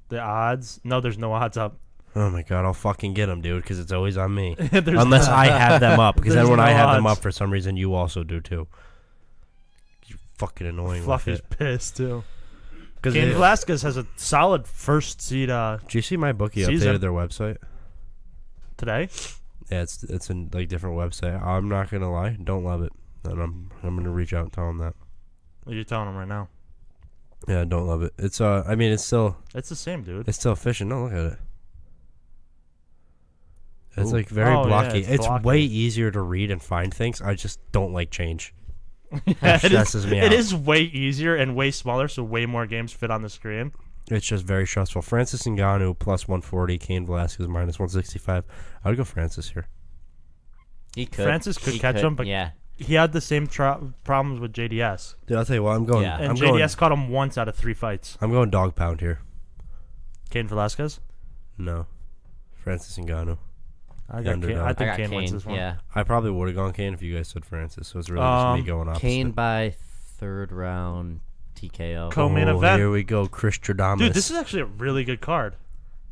The odds? No, there's no odds up. Oh my god, I'll fucking get them, dude, because it's always on me. There's Unless no- I have them up, because then There's when I no have them odds. up, for some reason, you also do too. You're fucking annoying Fluffy's with it. pissed too. 'Cause Cain it- Velasquez has a solid first seed Do you see my bookie season. updated their website? today. Yeah, it's a like different website. I'm not gonna lie, don't love it. And I'm gonna reach out and tell them that. What are you telling him right now? Yeah, don't love it. It's I mean, it's still It's the same, dude. efficient. No, look at it. It's Ooh. like very Oh, yeah, blocky. it's It's blocky. way easier to read and find things. I just don't like change. Yeah, It stresses me out. It is way easier and way smaller, so way more games fit on the screen. It's just very stressful. Francis Ngannou plus 140, Cain Velasquez minus 165. I would go Francis here. He could. Francis could He catch him, but yeah. he had the same problems with JDS, Dude, I'll tell you what. I'm going. Yeah. and I'm JDS caught him once out of 3 fights. I'm going dog pound here. Cain Velasquez. No, Francis Ngannou. I The underdog. I I think got Cain wins Kane. this one. Yeah. I probably would have gone Cain if you guys said Francis. So it's really just me going opposite. Kane by third round TKO. Co-main event. Here we go, Chris Stradamus. Dude, this is actually a really good card.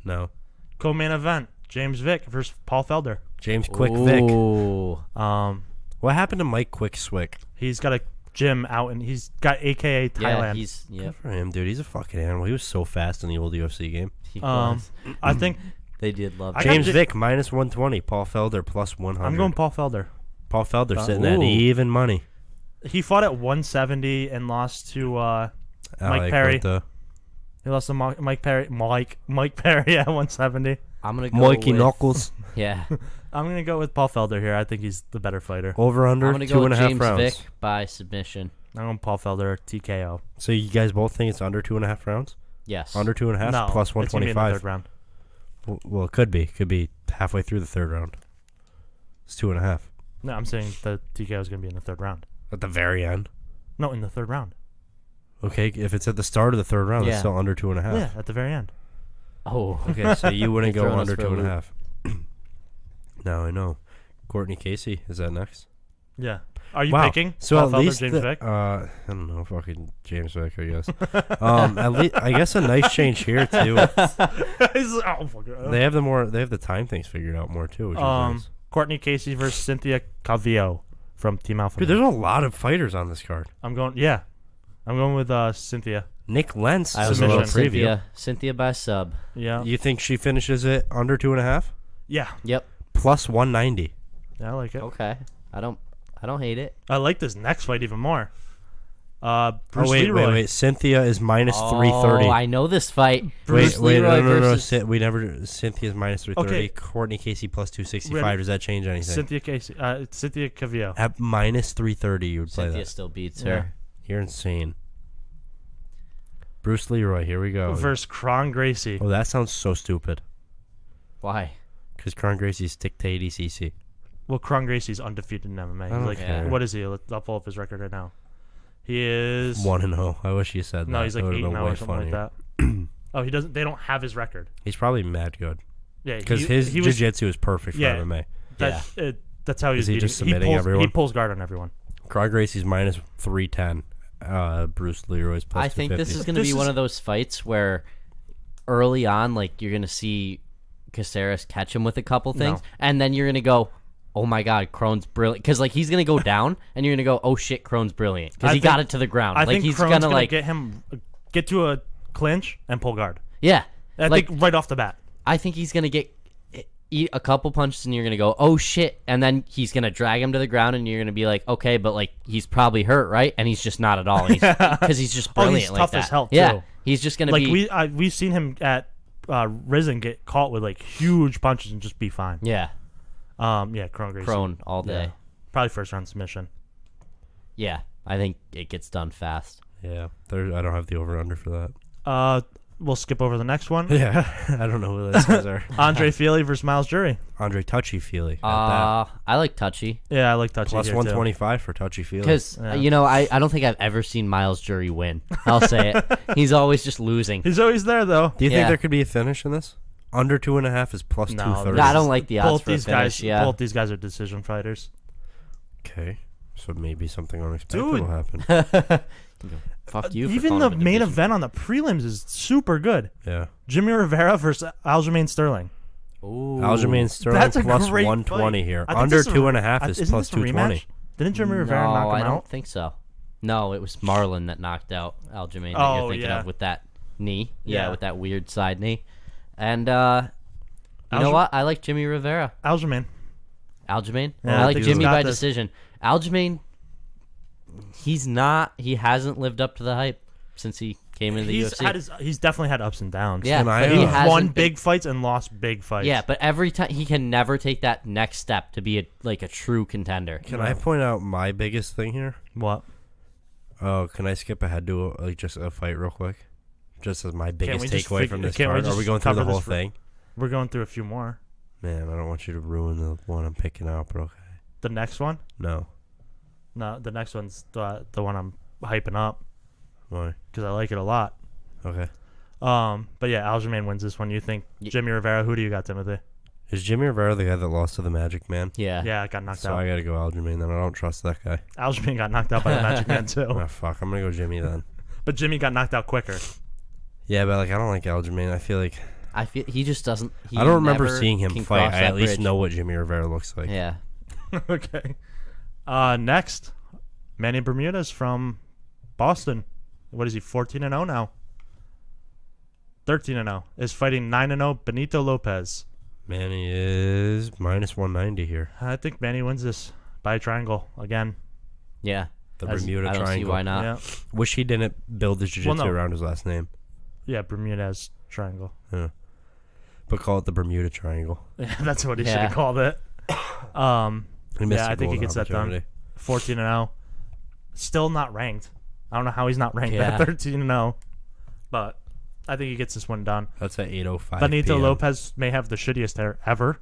no Co-main event: James Vick versus Paul Felder. James Quick Vic. Ooh. What happened to Mike Quick Swick? He's got a gym out, and he's got AKA Yeah, Thailand. he's Good yep. for him, dude. He's a fucking animal. He was so fast in the old UFC game. He Um, was. I think They did love I that. got James J- Vick minus 120. Paul Felder plus 100. I'm going Paul Felder. Paul Felder sitting at Ooh. even money. He fought at 170 and lost to Mike like Perry. what the- He lost to Mike Perry. Mike Perry at 170. I'm gonna go Mikey with, Knuckles. Yeah. I'm gonna go with Paul Felder here. I think he's the better fighter. Over under I'm gonna go with 2.5 James rounds. Vick by submission. I'm going Paul Felder TKO. So you guys both think it's under 2.5 rounds? Yes. Under 2.5 No, plus it's gonna be in the 125. third round. Well, it could be. Could be halfway through the third round. It's 2.5 No, I'm saying the TKO is gonna be in the third round. at the very end. No, in the third round. Okay, if it's at the start of the third round, it's Yeah. still under 2.5. Yeah, at the very end. Oh. Okay, so you wouldn't You're go throwing us under for a loop. 2.5. Now I know. Courtney Casey, is that next? Yeah. Are you Wow. picking So Paul at Felder, least James the- Vick? I don't know, fucking James Vick, I guess. At least I guess a nice change here too. He's like, oh, fuck it. They have the time things figured out more too, which is nice. Courtney Casey versus Cynthia Calvillo from Team Alpha. Dude, there's a lot of fighters on this card. I'm going with Cynthia. Nick Lentz I is was a Submission. little going preview. Cynthia by sub. Yeah. You think she finishes it under 2.5? Yeah. Yep. Plus 190. Yeah, I like it. Okay. I don't hate it. I like this next fight even more. Bruce wait, Leroy. wait. Cynthia is minus 330. Oh, I know this fight. Bruce Wait, Leroy no. versus We never. Cynthia's minus 330. Okay. Courtney Casey plus 265. Ready? Does that change anything? Cynthia Casey. Cynthia Calvillo. At minus 330, you would play Cynthia that. still beats Yeah. her. You're insane. Bruce Leroy, here we go. Versus Kron Gracie. Oh, that sounds so stupid. Why? Because Kron Gracie's stick to ADCC. Well, Kron Gracie's undefeated in MMA. I He's don't like, care. what is he? I'll pull up his record right now. He is 1-0. I wish you said that. No, he's like That would've 8-0 been or way something like funnier. that. Oh, he doesn't. They don't have his record. He's probably mad good. Yeah, Because he his was. jiu-jitsu is perfect for Yeah. MMA. That's how he's Is he beating. just submitting pulls, everyone? He pulls guard on everyone. Kron Gracie's minus 310. Bruce Leroy's plus I think this 250. is going to This be one is- of those fights where early on, like, you're going to see Caceres catch him with a couple things, and then you're going to go, oh my God, Krone's brilliant. Because, like, he's going to go down, and you're going to go, oh shit, Krone's brilliant. Because I he got think- it to the ground. I like, think he's Kron's going to, gonna like, get to a clinch and pull guard. yeah. I Like, think right off the bat. I think he's going to eat a couple punches, and you're going to go, oh shit. And then he's going to drag him to the ground, and you're going to be like, okay, but, like, he's probably hurt, right? And he's just not at all. Because he's just Oh, brilliant he's like tough that. as hell, Yeah. too. He's just going to Like be. we've seen him at Risen get caught with like huge punches and just be fine. Yeah. Yeah, Kron Gracie. Crone all day. Yeah. Probably first round submission. Yeah, I think it gets done fast. Yeah. I don't have the over-under for that. We'll skip over the next one. Yeah. I don't know who those guys are. Andre Feely versus Miles Jury. Andre Touchy-Feely. I like Touchy Yeah, I like Touchy Plus here, 125 for Touchy-Feely. because Yeah. I don't think I've ever seen Miles Jury win. I'll say it. He's always just losing. too. He's always there though. Do you think Yeah. there could be a finish in this? Under 2.5 is plus No, 230. I don't like the odds Both for a these finish. guys, Yeah, both these guys are decision fighters. Okay. So maybe something unexpected Dude. will happen. Fuck you. For Even calling the him a main division. event on the prelims is super good. Yeah. Jimmy Rivera versus Aljamain Sterling. Ooh. Aljamain Sterling That's a plus great 120 fight. here. I think Under this is a- 2.5 is isn't plus this a 220. rematch? Didn't Jimmy Rivera No, knock him I don't out? think so. No, it was Marlon that knocked out Aljamain that Oh, you're thinking yeah. of with that knee. Yeah. Yeah, with that weird side knee. And you know Aljamain- what? I like Jimmy Rivera. Aljamain. Aljamain? Yeah, I like he's Jimmy got by this. decision. Aljamain, he hasn't lived up to the hype since he came into the UFC. He's definitely had ups and downs. Yeah, Can I, but uh, he He hasn't won been- big fights and lost big fights. Yeah, but every time he can never take that next step to be a true contender. Can I point out my biggest thing here? What? Oh, can I skip ahead to just a fight real quick? Just as my biggest we just takeaway from this can't we card. Are we just going through the cover this whole for- thing? We're going through a few more. Man, I don't want you to ruin the one I'm picking out, but okay. The next one? No. No, the next one's the one I'm hyping up Why? because I like it a lot. Okay. But yeah, Aljamain wins this one. You think Jimmy Rivera? Who do you got, Timothy? Is Jimmy Rivera the guy that lost to the Magic Man? Yeah. Yeah, got knocked So out. I gotta go Aljamain then. I don't trust that guy. Aljamain got knocked out by the Magic Man too, Oh, fuck. I'm gonna go Jimmy then. but Jimmy got knocked out quicker. Yeah, but I don't like Aljamain. I feel like I feel he just doesn't. He I don't remember never seeing him can fight. cross I that at least bridge. know what Jimmy Rivera looks like. Yeah. Okay. Next, Manny Bermudez from Boston. What is he? 14-0 now. 13-0 is fighting 9-0 Benito Lopez. Manny is minus 190 here. I think Manny wins this by a triangle again. Yeah. The As- Bermuda I don't Triangle. see why not. Yeah, Wish he didn't build his jiu-jitsu Well, no. around his last name, yeah, Bermudez triangle. but call it the Bermuda Triangle. Yeah, that's what he should Yeah. have called it. He missed Yeah, a I think he golden gets that done. opportunity. 14-0. Still not ranked. I don't know how he's not ranked Yeah. at 13-0, but I think he gets this one done. That's at 8:05 Benito PM. Lopez may have the shittiest hair ever.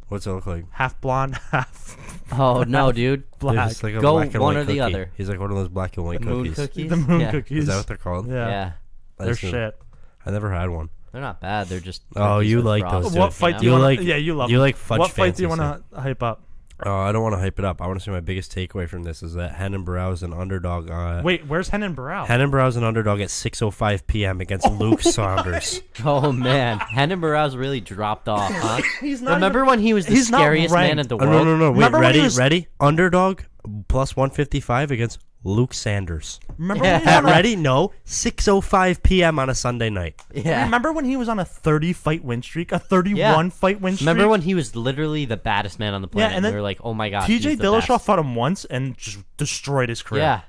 What's it look like? Half blonde, half Oh no, dude. Dude, black. it's like a Go black and one white or the cookie. other. He's like one of those black and white Moon cookies. cookies. The moon yeah. cookies. Is that what they're called? Yeah, Yeah. they're That's shit. I never had one. They're not bad. They're just. Oh, cookies you with like frosting, those, What dude. fight do You you want? like- Yeah, you love. You them. like fudge What fight do you fancy want to hype up? I don't want to hype it up. I want to say my biggest takeaway from this is that Henan Barrow's an underdog. Wait, where's Henan Barrow? Henan Barrow's an underdog at 6:05 p.m. against Luke Saunders. Oh man, Henan Barrow's really dropped off, huh? He's not. Remember when he was the he's not scariest man ranked. in the Oh, world? no. Wait, Remember when he ready? was- Ready? Underdog plus 155 against Luke Sanders. Remember Yeah. when he was on a- Ready? No. 6:05 p.m. on a Sunday night. Yeah. Remember when he was on a 30 fight win streak, a 31 fight win streak? Remember when he was literally the baddest man on the planet? and then we were like, oh my god. TJ he's the Dillashaw best. fought him once and just destroyed his career? Yeah.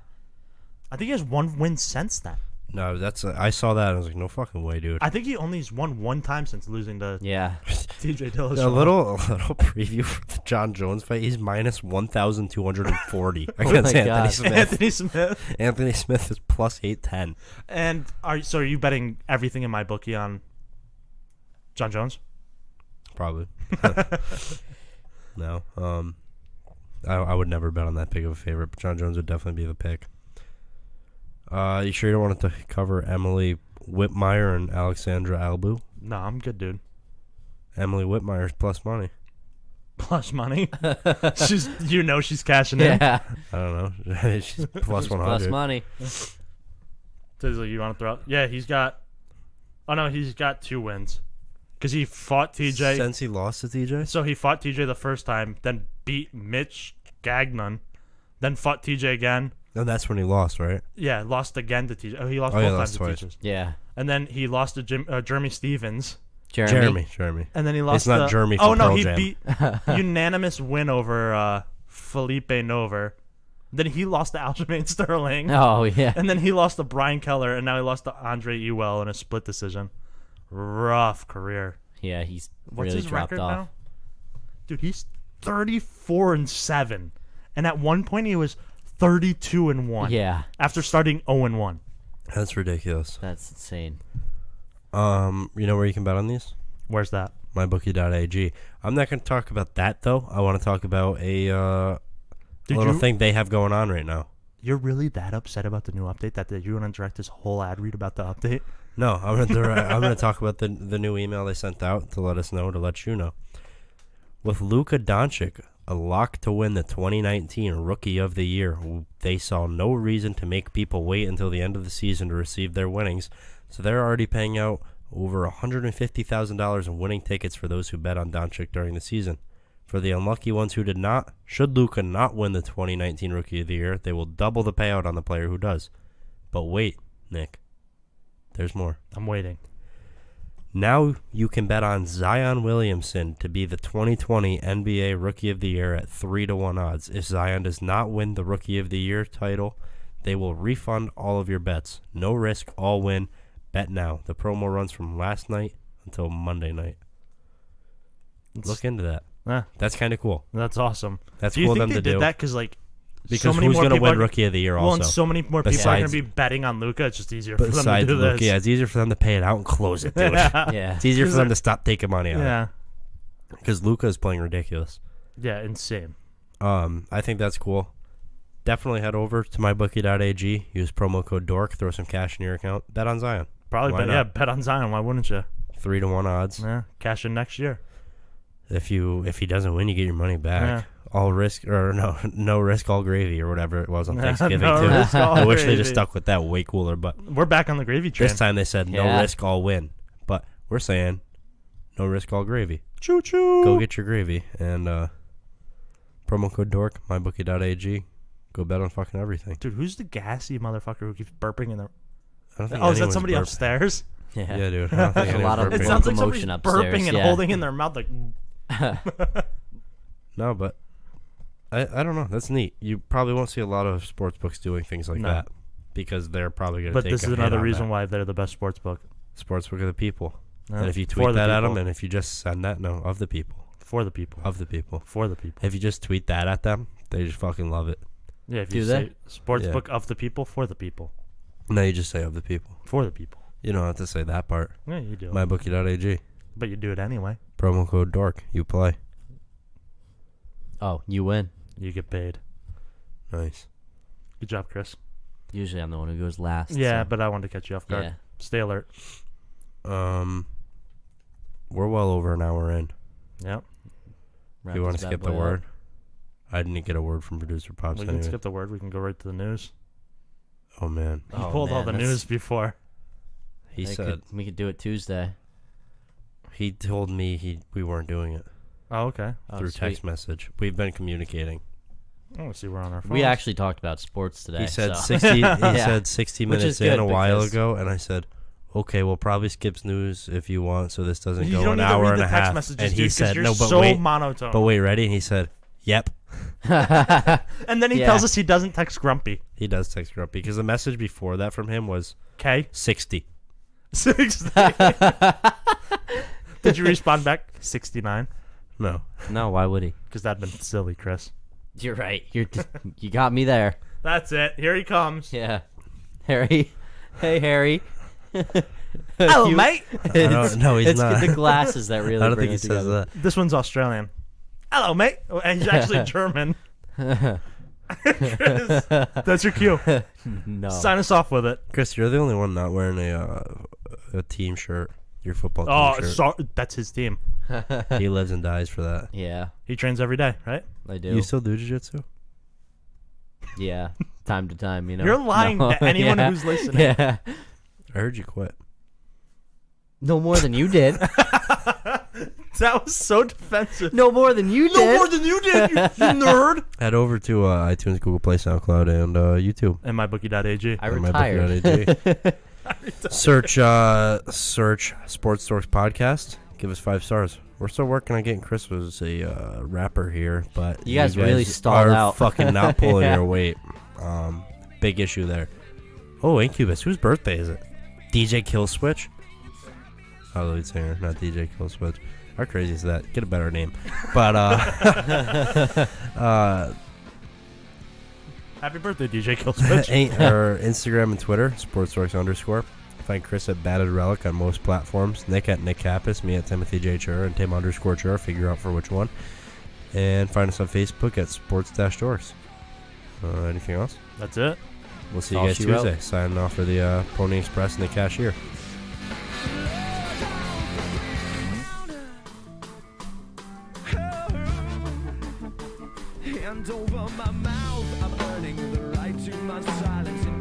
I think he has one win since then. No, I saw that and I was like, no fucking way, dude. I think he only has won one time since losing to Yeah. TJ Dillashaw. A little preview for the John Jones fight. He's minus 1,240 my against Anthony God. Smith. Anthony Smith. Anthony Smith is plus 810. And are you betting everything in my bookie on John Jones? Probably. No. I would never bet on that big of a favorite, but John Jones would definitely be the pick. You sure you don't want to cover Emily Whitmire and Alexandra Albu? No, I'm good, dude. Emily Whitmire's plus money. Plus money. she's cashing in. Yeah. I don't know. She's plus 100. Plus money. Tizzle, you want to throw out? Yeah, he's got. Oh no, he's got 2 wins. Because he fought TJ. Since he lost to TJ? So he fought TJ the first time, then beat Mitch Gagnon, then fought TJ again. No, that's when he lost, right? Yeah, lost again to TJ. Oh, he lost Oh, yeah, both lost times to twice. TJ. Yeah. And then he lost to Jeremy Stevens. Jeremy. Jeremy. And then he lost. not to, Jeremy Oh from no, Pearl he Jam. beat unanimous win over Felipe Nover. Then he lost to Aljamain Sterling. Oh yeah. And then he lost to Brian Keller, and now he lost to Andre Ewell in a split decision. Rough career. Yeah, he's What's really his dropped record off. now? Dude, he's 34-7, and at one point he was 32-1. Yeah, After starting 0-1. That's ridiculous. that's insane. You know where you can bet on these? Where's that? MyBookie.ag. I'm not going to talk about that, though. I want to talk about a Did little you- thing they have going on right now. You're really that upset about the new update that you want to direct this whole ad read about the update? No, I'm gonna talk about the new email they sent out to let us know, to let you know. With Luka Doncic a lock to win the 2019 Rookie of the Year. They saw no reason to make people wait until the end of the season to receive their winnings, so they're already paying out over $150,000 in winning tickets for those who bet on Doncic during the season. For the unlucky ones who did not, should Luka not win the 2019 Rookie of the Year, they will double the payout on the player who does. But wait, Nick, there's more. I'm waiting. Now you can bet on Zion Williamson to be the 2020 NBA Rookie of the Year at 3-1 odds. If Zion does not win the Rookie of the Year title, they will refund all of your bets. No risk, all win. Bet now. The promo runs from last night until Monday night. Look into that. That's kind of cool. That's awesome. That's do you cool think of them they to did do. that because Because so many who's more going to people win are- Rookie of the Year well, also? and so many more people are going Besides- to be betting on Luka. It's just easier for them to Besides do Luka, this. yeah, it's easier for them to pay it out and close it, dude. Yeah. It's easier for them to stop taking money out. Yeah. Because Luka is playing ridiculous. Yeah, insane. I think that's cool. Definitely head over to mybookie.ag. Use promo code DORK. Throw some cash in your account. Bet on Zion. Probably, Why bet, not? yeah, bet on Zion. Why wouldn't you? 3-1 odds. Yeah, cash in next year. If he doesn't win, you get your money back. Yeah. All risk or no risk, all gravy or whatever it was on Thanksgiving No too. risk, all I wish they just gravy. stuck with that. Way cooler, but We're back on the gravy train. this time they said no Yeah. risk, all win. But we're saying no risk, all gravy. Choo choo. Go get your gravy and promo code DORK, mybookie.ag. Go bet on fucking everything. Dude, who's the gassy motherfucker who keeps burping in the? I don't think Oh, is that anyone's somebody burping. upstairs? Yeah. Yeah, dude. I don't think There's a lot of anyone's It burping. sounds like somebody's commotion upstairs, burping and yeah. holding in their mouth like. No, but I don't know. That's neat. You probably won't see a lot of sports books doing things like No. that because they're probably going to But take this a is hit another on reason that. why they're the best sports book. Sports book of the people. Yeah, And if you for tweet the that at them, people. and if you just send that, no, of the people. For the people. Of the people. For the people. If you just tweet that at them, they just fucking love it. Yeah, if Do you they? say sports Yeah. book of the people, for the people. No, you just say of the people. For the people. You don't have to say that part. Yeah, you do. Mybookie.ag. But you do it anyway. Promo code DORK. You play. Oh, you win. You get paid. Nice. Good job, Chris. Usually I'm the one who goes last. Yeah, so- but I wanted to catch you off guard. yeah. Stay alert. We're well over an hour in. Yep. Wrap You want this to bad skip the boy up. word? I didn't get a word from producer Pops We can anyway. skip the word. We can go right to the news. Oh man, He Oh, pulled all man, the that's- news before. he I said could- we could do it Tuesday. he told me we weren't doing it Oh, okay. Oh, through sweet. text message. We've been communicating. Oh, see, we're on our phones. We actually talked about sports today. He said so. 60. He Yeah. said 60 Which minutes is in good a while because- ago, and I said, "Okay, we'll probably skip news if you want, so this doesn't You go don't an need to hour read and the a text half." messages, And dude, he 'cause said, you're "No, but so wait, monotone." but wait, ready?" And he said, "Yep." And then he Yeah. tells us he doesn't text Grumpy. He does text Grumpy because the message before that from him was Okay. 60. 60. Did you respond back? 69. No, No, why would he? Because that'd been silly, Chris. You're right. You got me there. That's it. Here he comes. Yeah. Harry. Hey, Harry. Hello, You- mate. no, he's it's not. the glasses that really I don't bring think he it says together. that. This one's Australian. Hello, mate. Oh, and he's actually German. Chris, that's your cue. No. Sign us off with it. Chris, you're the only one not wearing a team shirt. Your football team Oh, shirt. that's his team. He lives and dies for that. Yeah, He trains every day, right? I do. You still do jiu-jitsu? Yeah, time to time, you know. You're lying No. to anyone Yeah. who's listening. Yeah. I heard you quit. No more than you did. That was so defensive. No more than you No did. more than you did, you nerd. Head over to iTunes, Google Play, SoundCloud, and YouTube. And mybookie.ag. I Or retired. mybookie.ag. Search Sports Dorks Podcast. Give us 5 stars. We're still working on getting Chris as a rapper here, but You guys really stalled are out. fucking not pulling Yeah. your weight. Big issue there. Oh, Incubus. Whose birthday is it? DJ Killswitch? Oh, the lead singer, not DJ Killswitch. How crazy is that? Get a better name. But Happy birthday, DJ Killswitch. our Instagram and Twitter, sportsworks_. Find Chris at Batted Relic on most platforms. Nick at Nick Kappas, me at Timothy J. Chur, and Tim_Chur. Figure out for which one. And find us on Facebook at Sports-Dorks. Anything else? That's it. We'll see you All guys she wrote. Tuesday. Signing off for the Pony Express and the cashier. hand over my mouth. I'm earning the right to my silence.